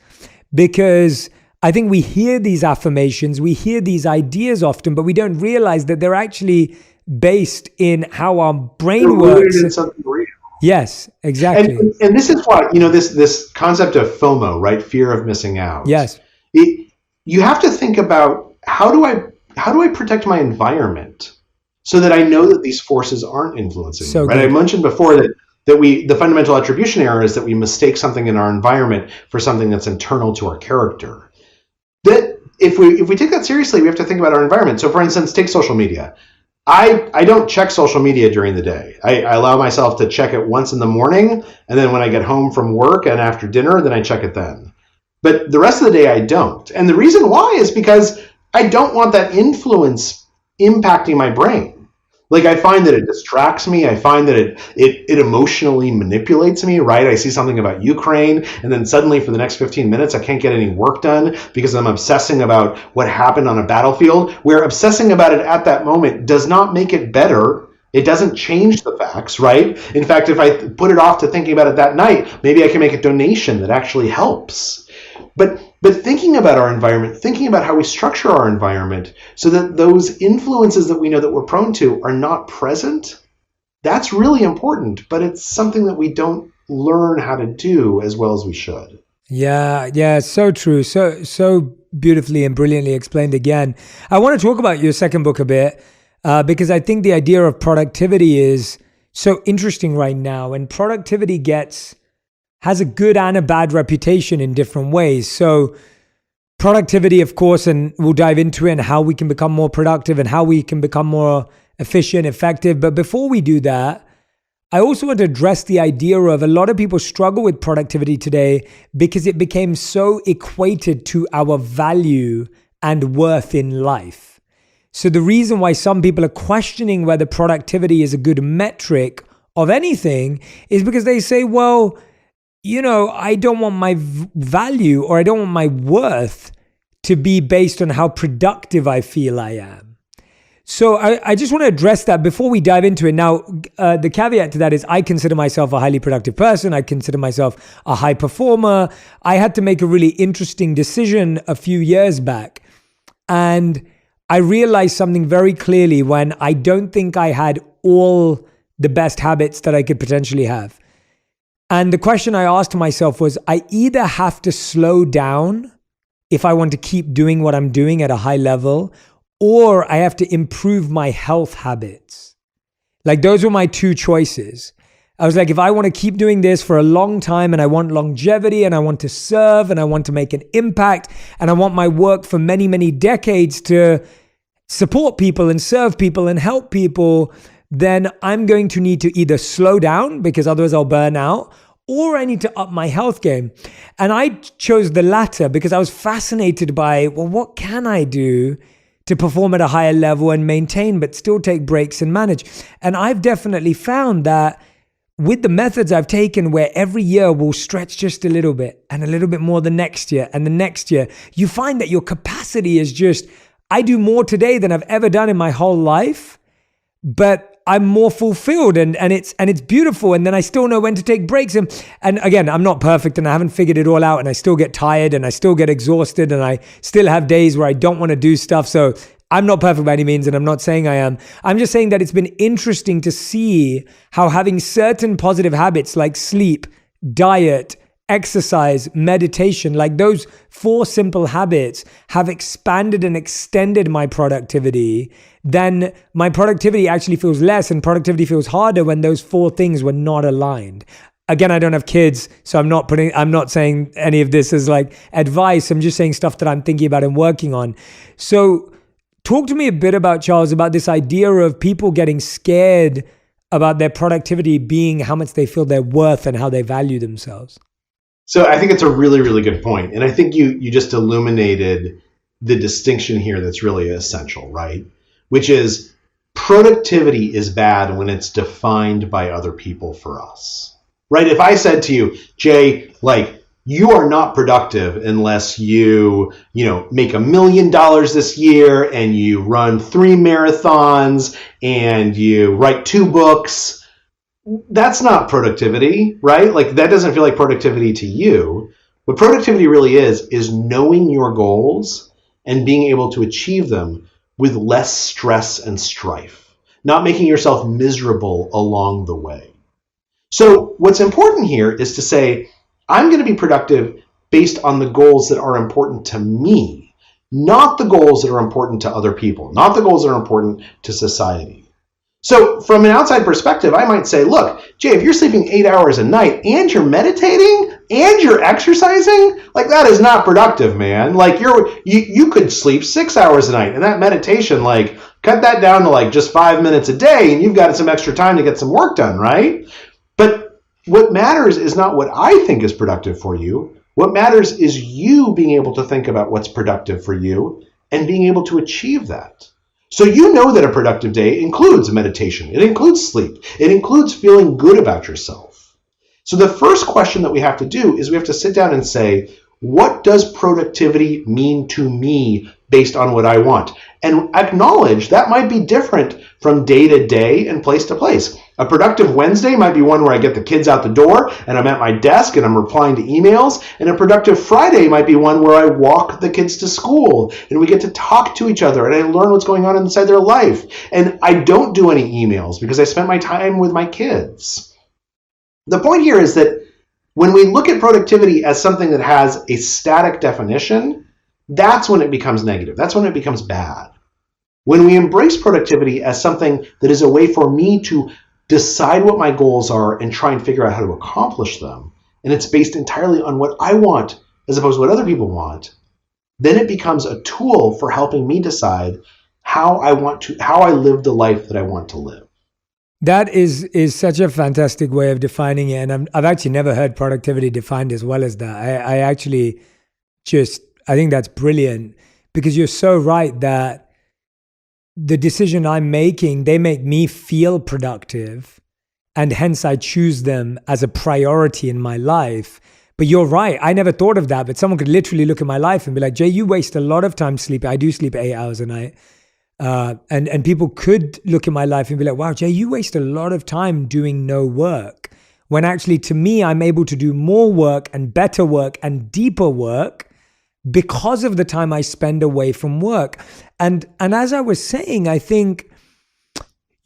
because I think we hear these affirmations, we hear these ideas often, but we don't realize that they're actually based in how our brain works. In something real. Yes, exactly. And this is why, this concept of FOMO, right? Fear of missing out. Yes. You have to think about, how do I protect my environment so that I know that these forces aren't influencing me, right? I mentioned before that the fundamental attribution error is that we mistake something in our environment for something that's internal to our character. That if we take that seriously, we have to think about our environment. So for instance, take social media. I don't check social media during the day. I allow myself to check it once in the morning, and then when I get home from work and after dinner, then I check it then. But the rest of the day, I don't. And the reason why is because I don't want that influence impacting my brain. Like, I find that it distracts me. I find that it emotionally manipulates me, right? I see something about Ukraine, and then suddenly for the next 15 minutes, I can't get any work done because I'm obsessing about what happened on a battlefield, where obsessing about it at that moment does not make it better. It doesn't change the facts, right? In fact, if I put it off to thinking about it that night, maybe I can make a donation that actually helps. But thinking about our environment, thinking about how we structure our environment so that those influences that we know that we're prone to are not present, that's really important. But it's something that we don't learn how to do as well as we should. Yeah, so true. So beautifully and brilliantly explained again. I want to talk about your second book a bit because I think the idea of productivity is so interesting right now. And productivity has a good and a bad reputation in different ways. So productivity, of course, and we'll dive into it and how we can become more productive and how we can become more efficient, effective. But before we do that, I also want to address the idea of a lot of people struggle with productivity today because it became so equated to our value and worth in life. So the reason why some people are questioning whether productivity is a good metric of anything is because they say, well, I don't want my value or I don't want my worth to be based on how productive I feel I am. So I just want to address that before we dive into it. Now, the caveat to that is I consider myself a highly productive person. I consider myself a high performer. I had to make a really interesting decision a few years back. And I realized something very clearly when I don't think I had all the best habits that I could potentially have. And the question I asked myself was, I either have to slow down if I want to keep doing what I'm doing at a high level, or I have to improve my health habits. Like, those were my two choices. I was like, if I want to keep doing this for a long time and I want longevity and I want to serve and I want to make an impact and I want my work for many, many decades to support people and serve people and help people, then I'm going to need to either slow down because otherwise I'll burn out, or I need to up my health game. And I chose the latter because I was fascinated by, well, what can I do to perform at a higher level and maintain, but still take breaks and manage? And I've definitely found that with the methods I've taken, where every year we'll stretch just a little bit and a little bit more the next year and the next year, you find that your capacity is just, I do more today than I've ever done in my whole life, but I'm more fulfilled and it's beautiful. And then I still know when to take breaks. And again, I'm not perfect and I haven't figured it all out, and I still get tired and I still get exhausted and I still have days where I don't want to do stuff. So I'm not perfect by any means, and I'm not saying I am. I'm just saying that it's been interesting to see how having certain positive habits like sleep, diet, exercise, meditation, like those 4 simple habits have expanded and extended my productivity. Then my productivity actually feels less and productivity feels harder when those 4 things were not aligned. Again, I don't have kids, so I'm not saying any of this as like advice. I'm just saying stuff that I'm thinking about and working on. So talk to me a bit about, Charles, about this idea of people getting scared about their productivity being how much they feel they're worth and how they value themselves. So I think it's a really, really good point. And I think you just illuminated the distinction here that's really essential, right? Which is productivity is bad when it's defined by other people for us, right? If I said to you, Jay, like, you are not productive unless you make $1 million this year and you run 3 marathons and you write 2 books. That's not productivity, right? Like, that doesn't feel like productivity to you. What productivity really is knowing your goals and being able to achieve them with less stress and strife, not making yourself miserable along the way. So what's important here is to say, I'm going to be productive based on the goals that are important to me, not the goals that are important to other people, not the goals that are important to society. So from an outside perspective, I might say, look, Jay, if you're sleeping 8 hours a night and you're meditating and you're exercising, like, that is not productive, man. Like, you could sleep 6 hours a night, and that meditation, like, cut that down to like just 5 minutes a day and you've got some extra time to get some work done, right? But what matters is not what I think is productive for you. What matters is you being able to think about what's productive for you and being able to achieve that. So you know that a productive day includes meditation. It includes sleep. It includes feeling good about yourself. So the first question that we have to do is we have to sit down and say, what does productivity mean to me based on what I want? And acknowledge that might be different from day to day and place to place. A productive Wednesday might be one where I get the kids out the door and I'm at my desk and I'm replying to emails. And a productive Friday might be one where I walk the kids to school and we get to talk to each other and I learn what's going on inside their life. And I don't do any emails because I spent my time with my kids. The point here is that when we look at productivity as something that has a static definition, that's when it becomes negative. That's when it becomes bad. When we embrace productivity as something that is a way for me to decide what my goals are and try and figure out how to accomplish them, and it's based entirely on what I want as opposed to what other people want, then it becomes a tool for helping me decide how I live the life that I want to live. That is such a fantastic way of defining it. And I've actually never heard productivity defined as well as that. I think that's brilliant, because you're so right that the decision I'm making, they make me feel productive, and hence I choose them as a priority in my life. But you're right. I never thought of that, but someone could literally look at my life and be like, Jay, you waste a lot of time sleeping. I do sleep 8 hours a night. And people could look at my life and be like, wow, Jay, you waste a lot of time doing no work. When actually, to me, I'm able to do more work and better work and deeper work because of the time I spend away from work. And as I was saying, I think,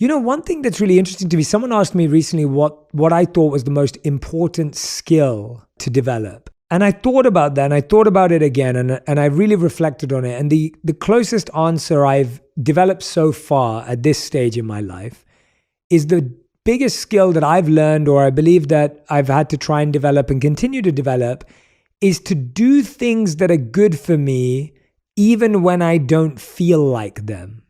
one thing that's really interesting to me, someone asked me recently what I thought was the most important skill to develop. And I thought about that, and I thought about it again, and I really reflected on it. And the closest answer I've developed so far at this stage in my life is the biggest skill that I've learned, or I believe that I've had to try and develop and continue to develop, is to do things that are good for me even when I don't feel like them.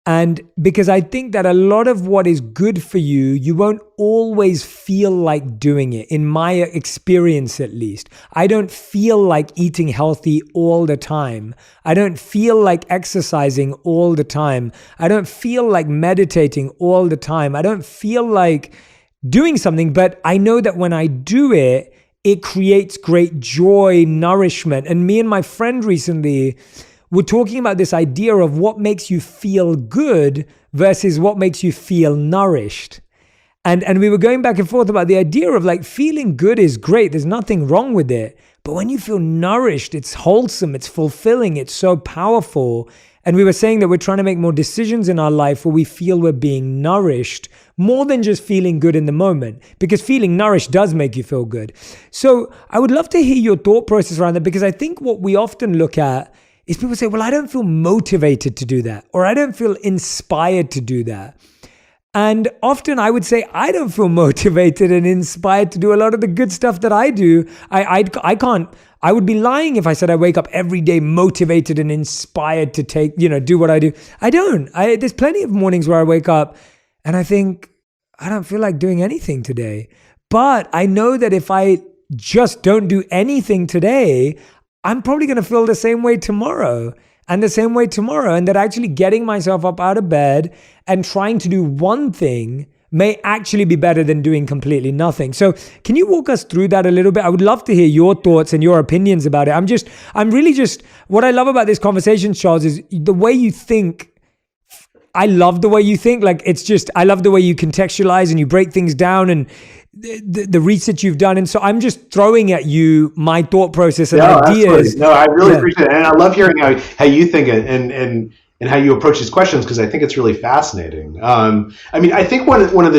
And because I think that a lot of what is good for you, you won't always feel like doing it. In my experience, at least, I don't feel like eating healthy all the time. I don't feel like exercising all the time. I don't feel like meditating all the time. I don't feel like doing something, but I know that when I do it, it creates great joy, nourishment. And me and my friend recently, we're talking about this idea of what makes you feel good versus what makes you feel nourished. And we were going back and forth about the idea of like feeling good is great. There's nothing wrong with it. But when you feel nourished, it's wholesome, it's fulfilling, it's so powerful. And we were saying that we're trying to make more decisions in our life where we feel we're being nourished more than just feeling good in the moment, because feeling nourished does make you feel good. So I would love to hear your thought process around that, because I think what we often look at is people say, well, I don't feel motivated to do that, or I don't feel inspired to do that. And often I would say, I don't feel motivated and inspired to do a lot of the good stuff that I do. I can't, I would be lying if I said I wake up every day motivated and inspired to do what I do. I don't. There's plenty of mornings where I wake up and I think, I don't feel like doing anything today. But I know that if I just don't do anything today, I'm probably going to feel the same way tomorrow and the same way tomorrow. And that actually getting myself up out of bed and trying to do one thing may actually be better than doing completely nothing. So can you walk us through that a little bit? I would love to hear your thoughts and your opinions about it. What I love about this conversation, Charles, is the way you think. I love the way you think. I love the way you contextualize and you break things down and the research you've done. And so I'm just throwing at you my thought process and ideas. Absolutely. No, I really appreciate it. And I love hearing how you think and how you approach these questions, because I think it's really fascinating. I think one of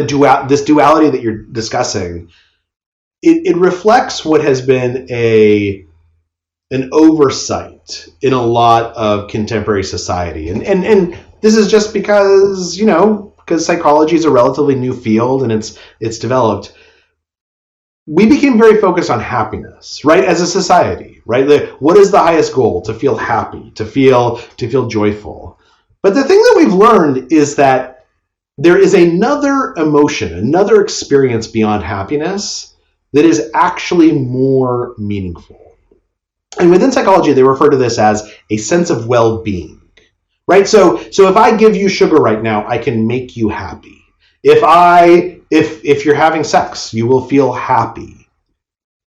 this duality that you're discussing, it reflects what has been an oversight in a lot of contemporary society. And this is just because psychology is a relatively new field and it's developed. We became very focused on happiness, right? As a society, right? What is the highest goal? To feel happy, to feel joyful. But the thing that we've learned is that there is another emotion, another experience beyond happiness that is actually more meaningful. And within psychology, they refer to this as a sense of well-being, right? So if I give you sugar right now, I can make you happy. If you're having sex, you will feel happy.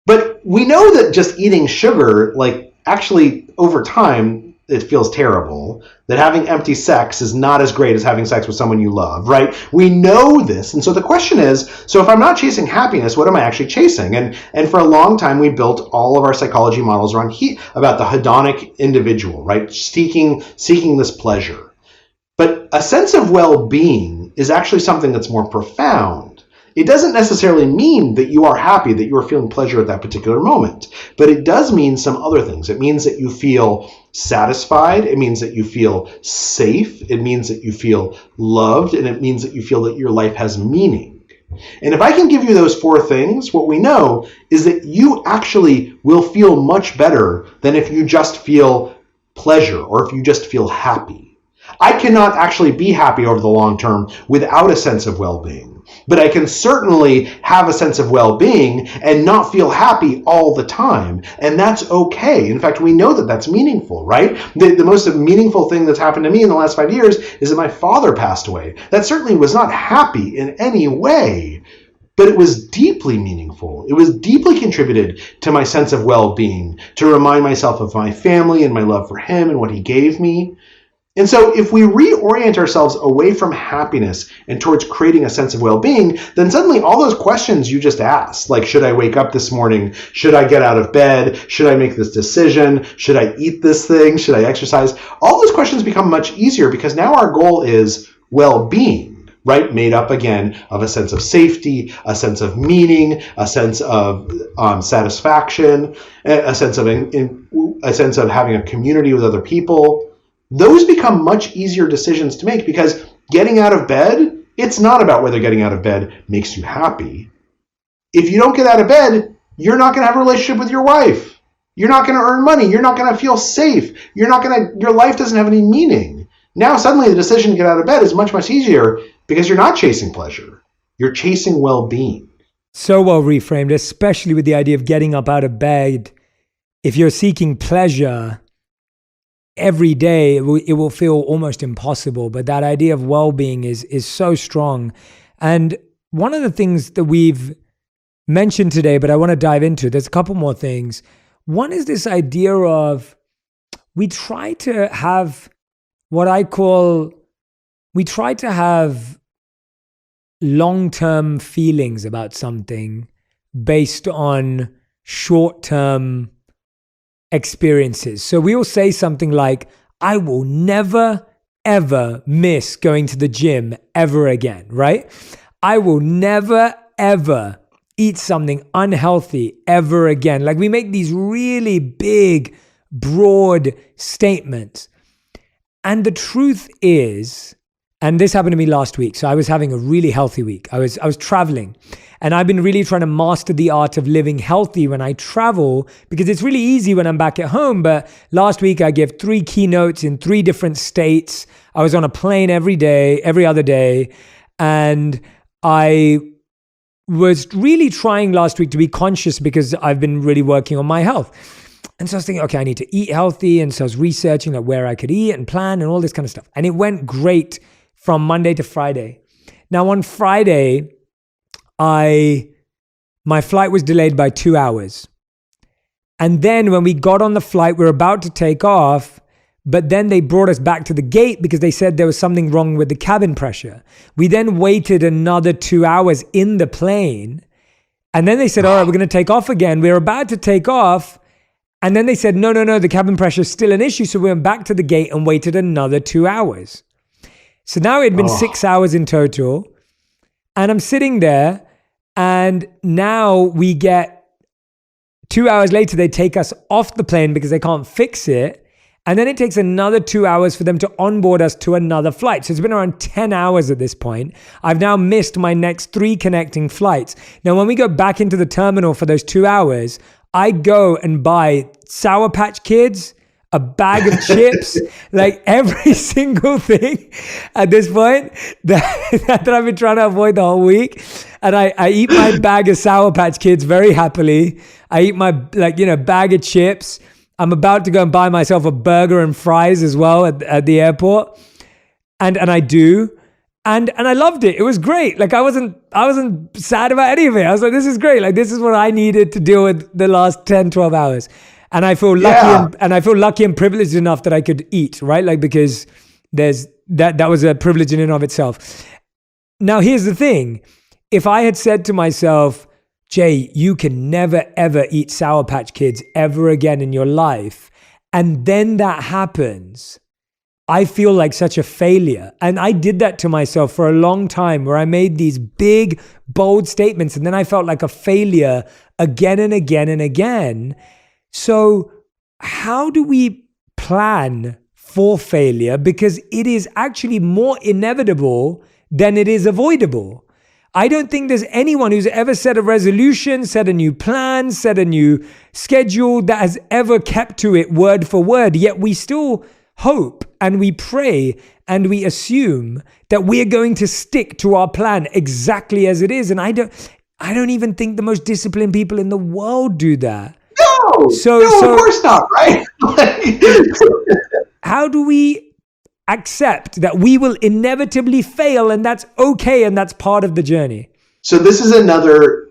But we know that just eating sugar, like actually over time, it feels terrible. That having empty sex is not as great as having sex with someone you love, right? We know this. And so the question is, so if I'm not chasing happiness, what am I actually chasing? And for a long time, we built all of our psychology models around about the hedonic individual, right? Seeking this pleasure. But a sense of well-being is actually something that's more profound. It doesn't necessarily mean that you are happy, that you are feeling pleasure at that particular moment, but it does mean some other things. It means that you feel satisfied. It means that you feel safe. It means that you feel loved, and it means that you feel that your life has meaning. And if I can give you those four things, what we know is that you actually will feel much better than if you just feel pleasure or if you just feel happy. I cannot actually be happy over the long term without a sense of well-being. But I can certainly have a sense of well-being and not feel happy all the time. And that's okay. In fact, we know that that's meaningful, right? The most meaningful thing that's happened to me in the last 5 years is that my father passed away. That certainly was not happy in any way, but it was deeply meaningful. It was deeply contributed to my sense of well-being, to remind myself of my family and my love for him and what he gave me. And so if we reorient ourselves away from happiness and towards creating a sense of well-being, then suddenly all those questions you just asked, like, should I wake up this morning? Should I get out of bed? Should I make this decision? Should I eat this thing? Should I exercise? All those questions become much easier because now our goal is well-being, right? Made up again of a sense of safety, a sense of meaning, a sense of satisfaction, a sense of having a community with other people. Those become much easier decisions to make because getting out of bed, it's not about whether getting out of bed makes you happy. If you don't get out of bed, you're not going to have a relationship with your wife. You're not going to earn money. You're not going to feel safe. Your life doesn't have any meaning. Now suddenly the decision to get out of bed is much, much easier because you're not chasing pleasure. You're chasing well-being. So well reframed, especially with the idea of getting up out of bed. If you're seeking pleasure every day, it will feel almost impossible. But that idea of well-being is so strong. And one of the things that we've mentioned today, but I want to dive into, there's a couple more things. One is this idea of we try to have long-term feelings about something based on short-term experiences. So we will say something like, I will never, ever miss going to the gym ever again, right? I will never, ever eat something unhealthy ever again. Like we make these really big, broad statements. And the truth is, and this happened to me last week. So I was having a really healthy week. I was traveling, and I've been really trying to master the art of living healthy when I travel, because it's really easy when I'm back at home. But last week I gave 3 keynotes in 3 different states. I was on a plane every other day. And I was really trying last week to be conscious because I've been really working on my health. And so I was thinking, okay, I need to eat healthy. And so I was researching like where I could eat and plan and all this kind of stuff. And it went great from Monday to Friday. Now on Friday, my flight was delayed by 2 hours. And then when we got on the flight, we were about to take off, but then they brought us back to the gate because they said there was something wrong with the cabin pressure. We then waited another 2 hours in the plane. And then they said, all right, we're going to take off again. We were about to take off. And then they said, no, the cabin pressure is still an issue. So we went back to the gate and waited another 2 hours. So now it had been 6 hours in total. And I'm sitting there, and now we get 2 hours later, they take us off the plane because they can't fix it. And then it takes another 2 hours for them to onboard us to another flight. So it's been around 10 hours at this point. I've now missed my next 3 connecting flights. Now, when we go back into the terminal for those 2 hours, I go and buy Sour Patch Kids, a bag of chips, like every single thing at this point that I've been trying to avoid the whole week. And I eat my bag of Sour Patch Kids very happily. I eat my bag of chips. I'm about to go and buy myself a burger and fries as well at the airport. And I do. And I loved it. It was great. Like I wasn't sad about any of it. I was like, this is great. Like this is what I needed to deal with the last 10, 12 hours. And I feel lucky and I feel lucky and privileged enough that I could eat, right? Like because there's that was a privilege in and of itself. Now here's the thing. If I had said to myself, Jay, you can never ever eat Sour Patch Kids ever again in your life, and then that happens, I feel like such a failure. And I did that to myself for a long time where I made these big, bold statements and then I felt like a failure again and again and again. So how do we plan for failure? Because it is actually more inevitable than it is avoidable. I don't think there's anyone who's ever set a resolution, set a new plan, set a new schedule that has ever kept to it word for word. Yet we still hope and we pray and we assume that we're going to stick to our plan exactly as it is. And I don't even think the most disciplined people in the world do that. No, of course not, right? How do we accept that we will inevitably fail and that's okay and that's part of the journey? So this is another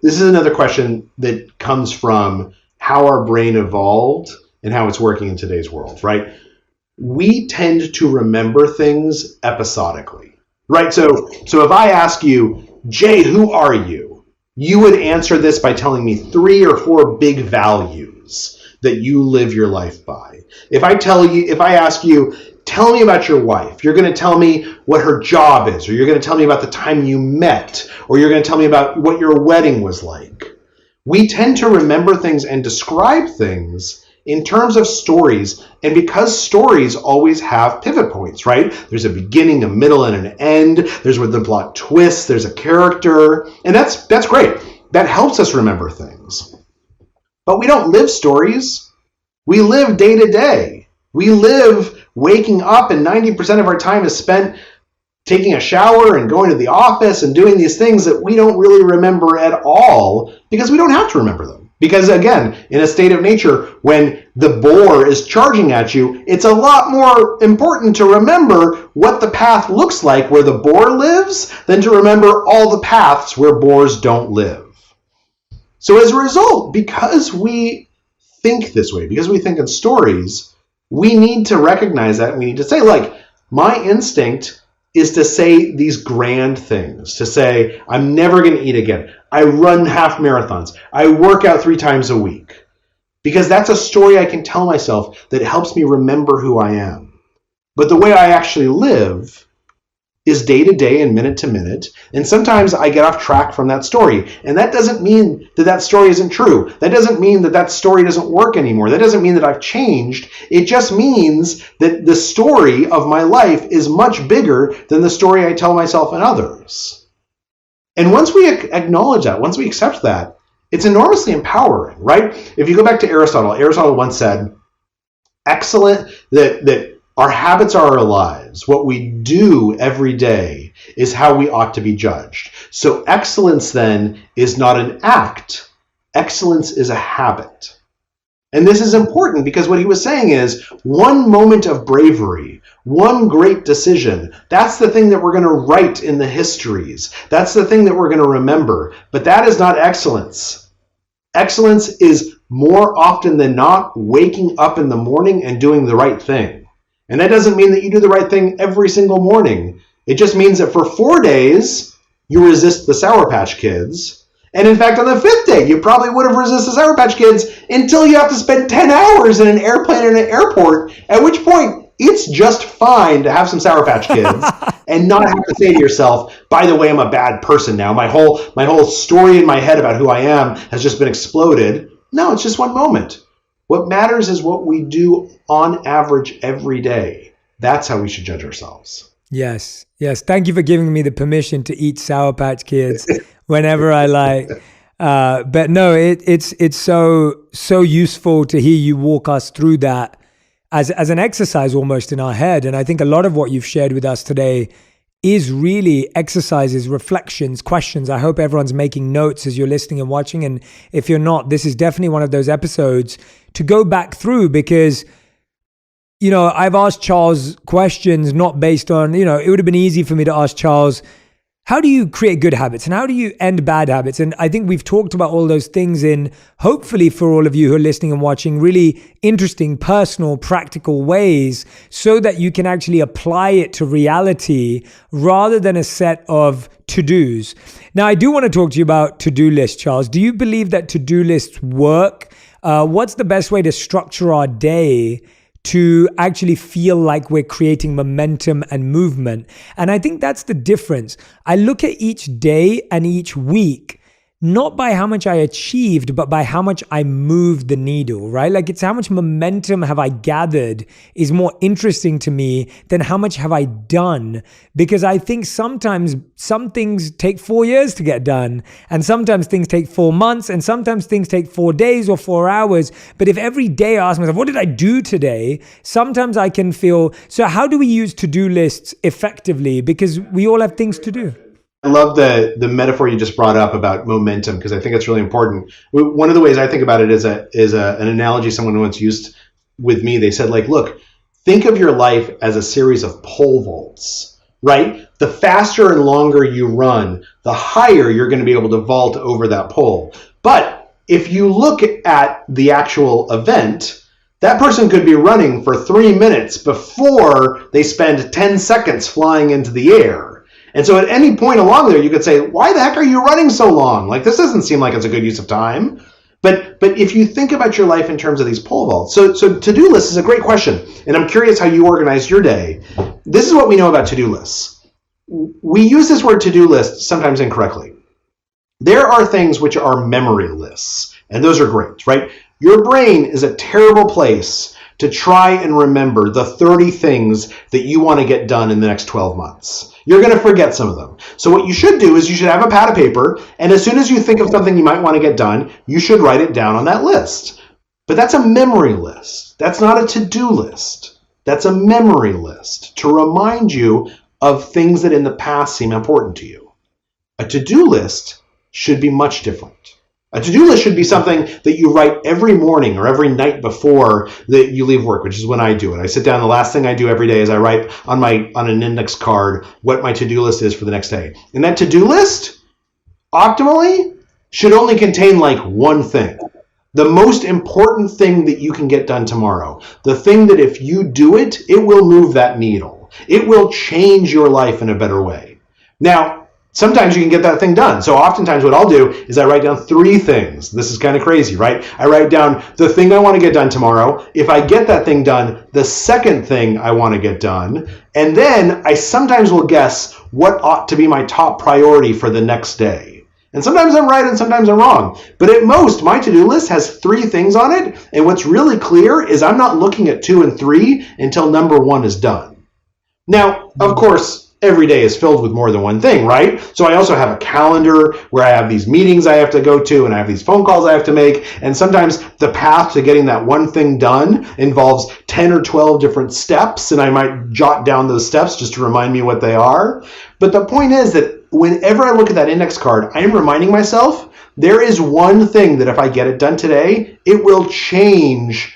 question that comes from how our brain evolved and how it's working in today's world, right? We tend to remember things episodically, right? So if I ask you, Jay, who are you? You would answer this by telling me 3 or 4 big values that you live your life by. If I ask you, tell me about your wife, you're going to tell me what her job is, or you're going to tell me about the time you met, or you're going to tell me about what your wedding was like. We tend to remember things and describe things in terms of stories, and because stories always have pivot points, right? There's a beginning, a middle, and an end. There's where the plot twists. There's a character, and that's great. That helps us remember things. But we don't live stories. We live day to day. We live waking up, and 90% of our time is spent taking a shower and going to the office and doing these things that we don't really remember at all because we don't have to remember them. Because again, in a state of nature, when the boar is charging at you, it's a lot more important to remember what the path looks like where the boar lives than to remember all the paths where boars don't live. So as a result, because we think this way, because we think in stories, we need to recognize that. We need to say, like, my instinct is to say these grand things, to say, I'm never going to eat again. I run half marathons. I work out 3 times a week. Because that's a story I can tell myself that helps me remember who I am. But the way I actually live is day to day and minute to minute. And sometimes I get off track from that story. And that doesn't mean that that story isn't true. That doesn't mean that that story doesn't work anymore. That doesn't mean that I've changed. It just means that the story of my life is much bigger than the story I tell myself and others. And once we acknowledge that, once we accept that, it's enormously empowering, right? If you go back to Aristotle once said, that our habits are our lives. What we do every day is how we ought to be judged. So excellence then is not an act. Excellence is a habit. And this is important because what he was saying is one moment of bravery, one great decision, that's the thing that we're going to write in the histories. That's the thing that we're going to remember. But that is not excellence. Excellence is more often than not waking up in the morning and doing the right thing. And that doesn't mean that you do the right thing every single morning. It just means that for 4 days, you resist the Sour Patch Kids. And in fact, on the 5th day, you probably would have resisted the Sour Patch Kids until you have to spend 10 hours in an airplane in an airport, at which point it's just fine to have some Sour Patch Kids and not have to say to yourself, by the way, I'm a bad person now. My whole story in my head about who I am has just been exploded. No, it's just one moment. What matters is what we do on average every day. That's how we should judge ourselves. Yes. Thank you for giving me the permission to eat Sour Patch Kids whenever I like. But no, it's so useful to hear you walk us through that as an exercise almost in our head. And I think a lot of what you've shared with us today is really exercises, reflections, questions. I hope everyone's making notes as you're listening and watching. And if you're not, this is definitely one of those episodes to go back through, because I've asked Charles questions not based on, it would have been easy for me to ask Charles, how do you create good habits and how do you end bad habits? And I think we've talked about all those things in, hopefully for all of you who are listening and watching, really interesting, personal, practical ways so that you can actually apply it to reality rather than a set of to-dos. Now, I do want to talk to you about to-do lists, Charles. Do you believe that to-do lists work? What's the best way to structure our day to actually feel like we're creating momentum and movement? And I think that's the difference. I look at each day and each week, not by how much I achieved, but by how much I moved the needle, right? Like, it's how much momentum have I gathered is more interesting to me than how much have I done. Because I think sometimes some things take 4 years to get done, and sometimes things take 4 months, and sometimes things take 4 days or 4 hours. But if every day I ask myself, what did I do today? Sometimes I can feel, so how do we use to-do lists effectively? Because we all have things to do. I love the metaphor you just brought up about momentum, because I think it's really important. One of the ways I think about it is an analogy someone once used with me. They said, like, look, think of your life as a series of pole vaults, right? The faster and longer you run, the higher you're going to be able to vault over that pole. But if you look at the actual event, that person could be running for 3 minutes before they spend 10 seconds flying into the air. And so at any point along there, you could say, why the heck are you running so long? Like, this doesn't seem like it's a good use of time. But if you think about your life in terms of these pole vaults, so to-do lists is a great question. And I'm curious how you organize your day. This is what we know about to-do lists. We use this word to-do list sometimes incorrectly. There are things which are memory lists, and those are great, right? Your brain is a terrible place to try and remember the 30 things that you want to get done in the next 12 months. You're going to forget some of them. So what you should do is you should have a pad of paper, and as soon as you think of something you might want to get done, you should write it down on that list. But that's a memory list. That's not a to-do list. That's a memory list to remind you of things that in the past seem important to you. A to-do list should be much different. A to-do list should be something that you write every morning or every night before that you leave work, which is when I do it. I sit down, the last thing I do every day is I write on an index card what my to-do list is for the next day. And that to-do list, optimally, should only contain like one thing. The most important thing that you can get done tomorrow. The thing that if you do it, it will move that needle. It will change your life in a better way. Now, sometimes you can get that thing done. So oftentimes what I'll do is I write down 3 things. This is kind of crazy, right? I write down the thing I want to get done tomorrow. If I get that thing done, the second thing I want to get done. And then I sometimes will guess what ought to be my top priority for the next day. And sometimes I'm right and sometimes I'm wrong. But at most, my to-do list has 3 things on it. And what's really clear is I'm not looking at 2 and 3 until number 1 is done. Now, of course, every day is filled with more than one thing, right? So I also have a calendar where I have these meetings I have to go to and I have these phone calls I have to make. And sometimes the path to getting that one thing done involves 10 or 12 different steps, and I might jot down those steps just to remind me what they are. But the point is that whenever I look at that index card, I am reminding myself there is one thing that if I get it done today, it will change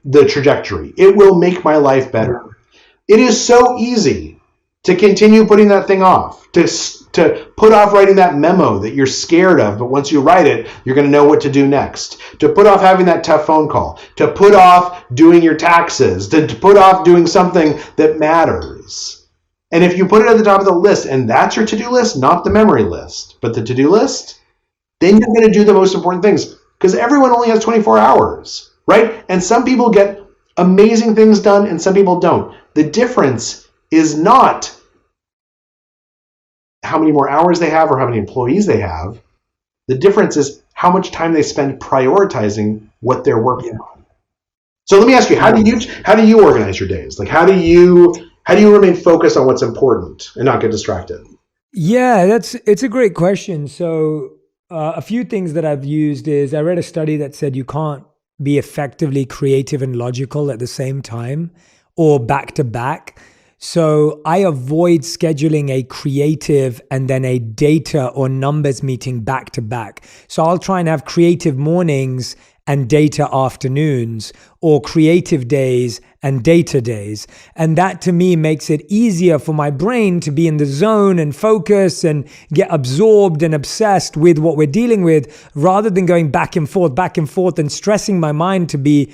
the trajectory. It will make my life better. It is so easy to continue putting that thing off, to put off writing that memo that you're scared of, but once you write it, you're going to know what to do next, to put off having that tough phone call, to put off doing your taxes, to put off doing something that matters. And if you put it at the top of the list, and that's your to-do list, not the memory list, but the to-do list, then you're going to do the most important things, because everyone only has 24 hours, right? And some people get amazing things done, and some people don't. The difference is not how many more hours they have or how many employees they have. The difference is how much time they spend prioritizing what they're working on. So let me ask you, how do you organize your days? Like, how do you remain focused on what's important and not get distracted? Yeah, it's a great question. So a few things that I've used is I read a study that said you can't be effectively creative and logical at the same time or back to back. So I avoid scheduling a creative and then a data or numbers meeting back to back. So I'll try and have creative mornings and data afternoons, or creative days and data days. And that to me makes it easier for my brain to be in the zone and focus and get absorbed and obsessed with what we're dealing with, rather than going back and forth and stressing my mind to be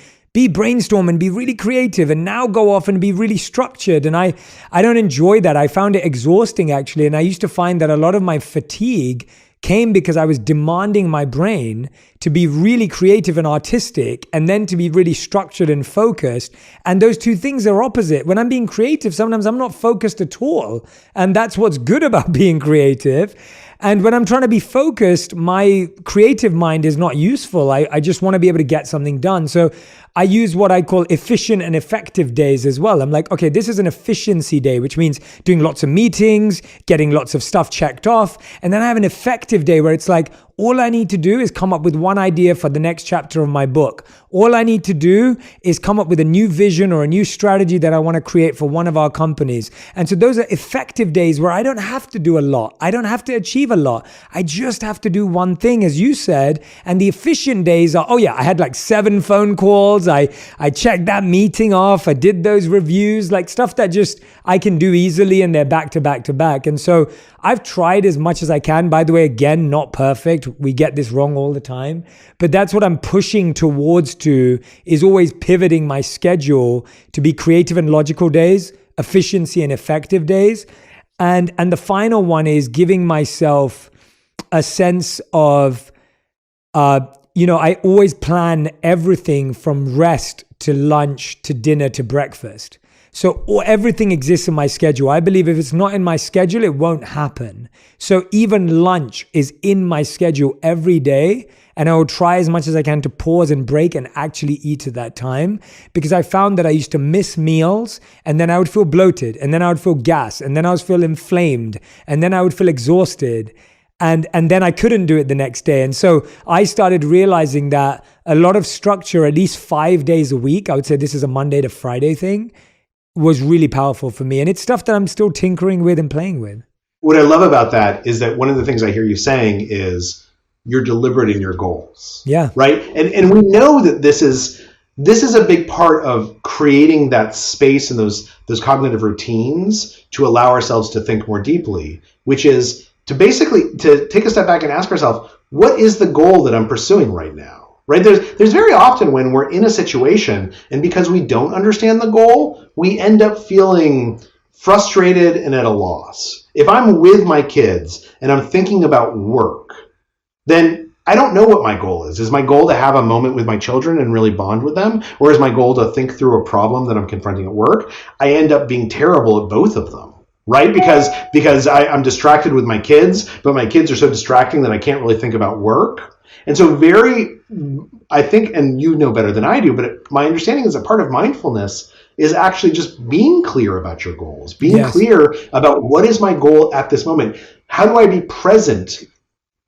brainstorm and be really creative and now go off and be really structured. And I don't enjoy that. I found it exhausting actually. And I used to find that a lot of my fatigue came because I was demanding my brain to be really creative and artistic and then to be really structured and focused. And those two things are opposite. When I'm being creative, sometimes I'm not focused at all. And that's what's good about being creative. And when I'm trying to be focused, my creative mind is not useful. I just want to be able to get something done. So I use what I call efficient and effective days as well. I'm like, okay, this is an efficiency day, which means doing lots of meetings, getting lots of stuff checked off. And then I have an effective day where it's like, all I need to do is come up with one idea for the next chapter of my book. All I need to do is come up with a new vision or a new strategy that I want to create for one of our companies. And so those are effective days where I don't have to do a lot. I don't have to achieve a lot. I just have to do one thing, as you said. And the efficient days are, oh yeah, I had like 7 phone calls. I checked that meeting off. I did those reviews, like stuff that just I can do easily, and they're back to back to back. And so I've tried as much as I can. By the way, again, not perfect. We get this wrong all the time, but that's what I'm pushing towards to, is always pivoting my schedule to be creative and logical days, efficiency and effective days. And the final one is giving myself a sense of, I always plan everything from rest to lunch to dinner to breakfast. So everything exists in my schedule. I believe if it's not in my schedule, it won't happen. So even lunch is in my schedule every day. And I will try as much as I can to pause and break and actually eat at that time, because I found that I used to miss meals and then I would feel bloated and then I would feel gas and then I would feel inflamed and then I would feel exhausted. And then I couldn't do it the next day. And so I started realizing that a lot of structure, at least 5 days a week, I would say this is a Monday to Friday thing, was really powerful for me. And it's stuff that I'm still tinkering with and playing with. What I love about that is that one of the things I hear you saying is you're deliberate in your goals. Yeah. Right. And we know that this is a big part of creating that space and those cognitive routines to allow ourselves to think more deeply, which is to basically to take a step back and ask ourselves, what is the goal that I'm pursuing right now? Right? There's very often when we're in a situation, and because we don't understand the goal, we end up feeling frustrated and at a loss. If I'm with my kids and I'm thinking about work, then I don't know what my goal is. Is my goal to have a moment with my children and really bond with them? Or is my goal to think through a problem that I'm confronting at work? I end up being terrible at both of them. Right? Because I'm distracted with my kids, but my kids are so distracting that I can't really think about work. And so I think, and you know better than I do, but my understanding is that part of mindfulness is actually just being clear about your goals, being clear about what is my goal at this moment. How do I be present,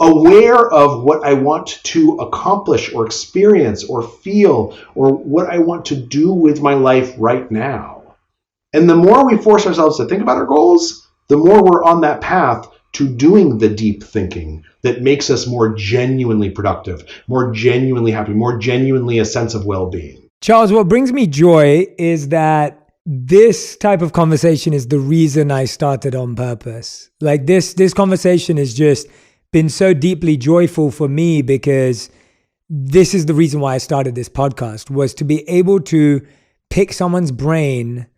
aware of what I want to accomplish or experience or feel, or what I want to do with my life right now? And the more we force ourselves to think about our goals, the more we're on that path to doing the deep thinking that makes us more genuinely productive, more genuinely happy, more genuinely a sense of well-being. Charles, what brings me joy is that this type of conversation is the reason I started On Purpose. Like this conversation has just been so deeply joyful for me, because this is the reason why I started this podcast, was to be able to pick someone's brain,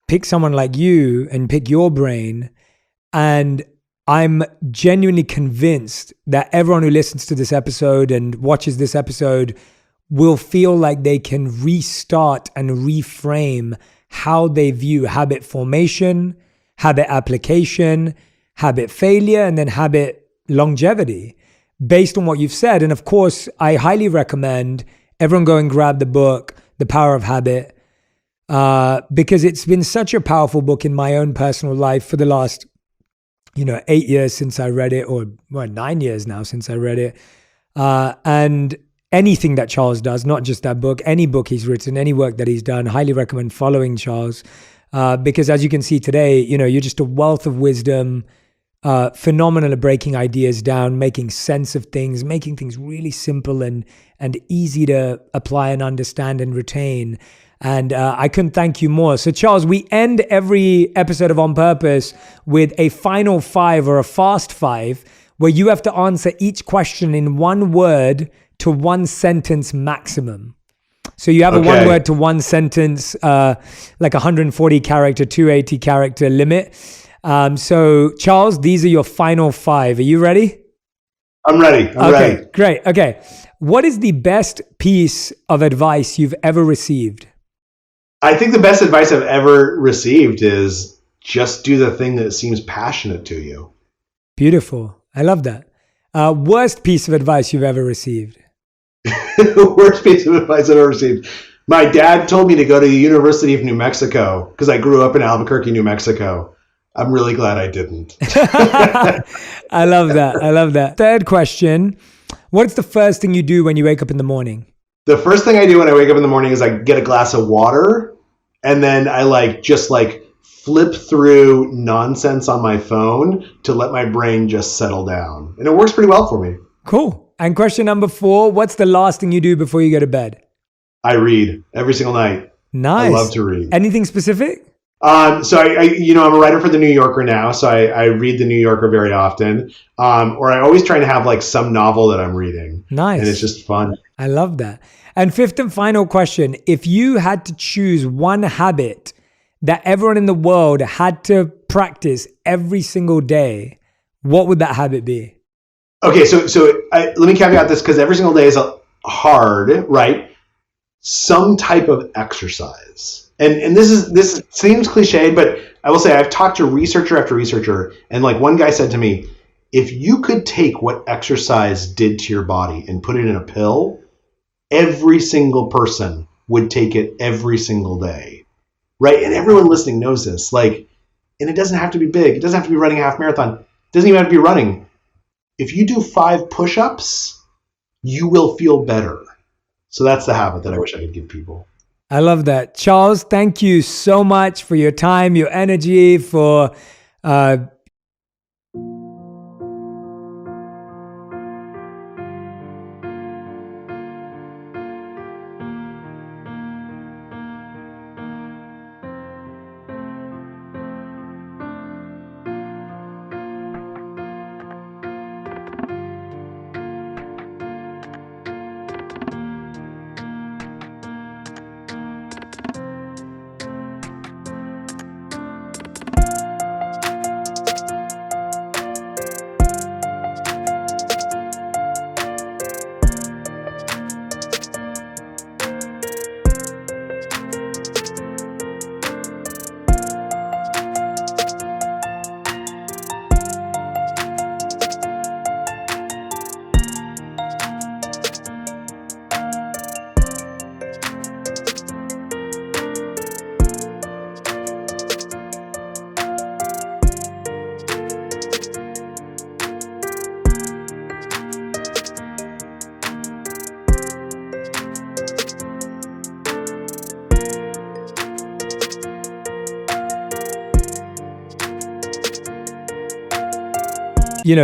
pick someone like you and pick your brain. And I'm genuinely convinced that everyone who listens to this episode and watches this episode will feel like they can restart and reframe how they view habit formation, habit application, habit failure, and then habit longevity based on what you've said. And of course, I highly recommend everyone go and grab the book, The Power of Habit, because it's been such a powerful book in my own personal life for the last 8 years since I read it, or 9 years now since I read it. And anything that Charles does, not just that book, any book he's written, any work that he's done, highly recommend following Charles. because as you can see today, you're just a wealth of wisdom, phenomenal at breaking ideas down, making sense of things, making things really simple and easy to apply and understand and retain. And I couldn't thank you more. So Charles, we end every episode of On Purpose with a final 5 or a fast 5, where you have to answer each question in 1 word to 1 sentence maximum. So you have a 1 word to 1 sentence, like 140 character, 280 character limit. So Charles, these are your final 5. Are you ready? I'm ready. I'm ready. Great. Okay. What is the best piece of advice you've ever received? I think the best advice I've ever received is just do the thing that seems passionate to you. Beautiful. I love that. Worst piece of advice you've ever received? Worst piece of advice I've ever received. My dad told me to go to the University of New Mexico because I grew up in Albuquerque, New Mexico. I'm really glad I didn't. I love that. I love that. Third question. What's the first thing you do when you wake up in the morning? The first thing I do when I wake up in the morning is I get a glass of water, and then I just flip through nonsense on my phone to let my brain just settle down. And it works pretty well for me. Cool. And question number 4, what's the last thing you do before you go to bed? I read every single night. Nice. I love to read. Anything specific? So I'm a writer for the New Yorker now, so I read the New Yorker very often. Or I always try to have some novel that I'm reading. Nice. And it's just fun. I love that. And 5th and final question, if you had to choose 1 habit that everyone in the world had to practice every single day, what would that habit be? Okay, so let me caveat this because every single day is hard, right? Some type of exercise. And this seems cliche, but I will say I've talked to researcher after researcher, and one guy said to me, if you could take what exercise did to your body and put it in a pill, every single person would take it every single day, right? And everyone listening knows this. And it doesn't have to be big. It doesn't have to be running a half marathon. It doesn't even have to be running. If you do 5 push-ups, you will feel better. So that's the habit that I wish I could give people. I love that. Charles, thank you so much for your time, your energy, for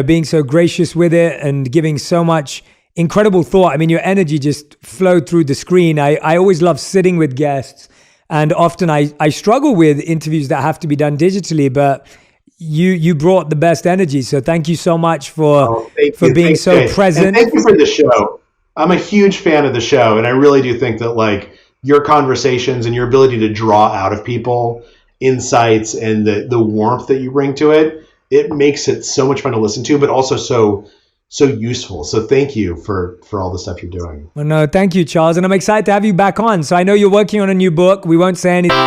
being so gracious with it and giving so much incredible thought. I mean, your energy just flowed through the screen. I always love sitting with guests, and often I struggle with interviews that have to be done digitally, but you brought the best energy. So thank you so much for being so present. And thank you for the show. I'm a huge fan of the show, and I really do think that your conversations and your ability to draw out of people insights and the warmth that you bring to it, it makes it so much fun to listen to, but also so useful. So thank you for all the stuff you're doing. Well, no, thank you, Charles. And I'm excited to have you back on. So I know you're working on a new book. We won't say anything.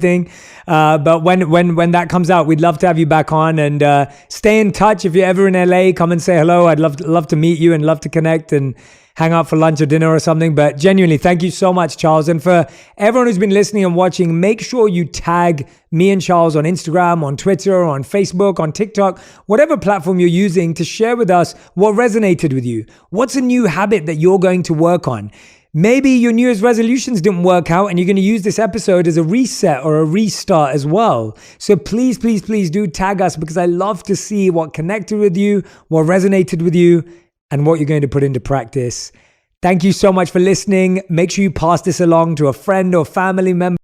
everything. But when that comes out, we'd love to have you back on, and stay in touch. If you're ever in LA, come and say hello. I'd love to meet you and love to connect and hang out for lunch or dinner or something. But genuinely, thank you so much, Charles. And for everyone who's been listening and watching, make sure you tag me and Charles on Instagram, on Twitter, on Facebook, on TikTok, whatever platform you're using, to share with us what resonated with you. What's a new habit that you're going to work on? Maybe your New Year's resolutions didn't work out and you're going to use this episode as a reset or a restart as well. So please, please, please do tag us, because I love to see what connected with you, what resonated with you, and what you're going to put into practice. Thank you so much for listening. Make sure you pass this along to a friend or family member.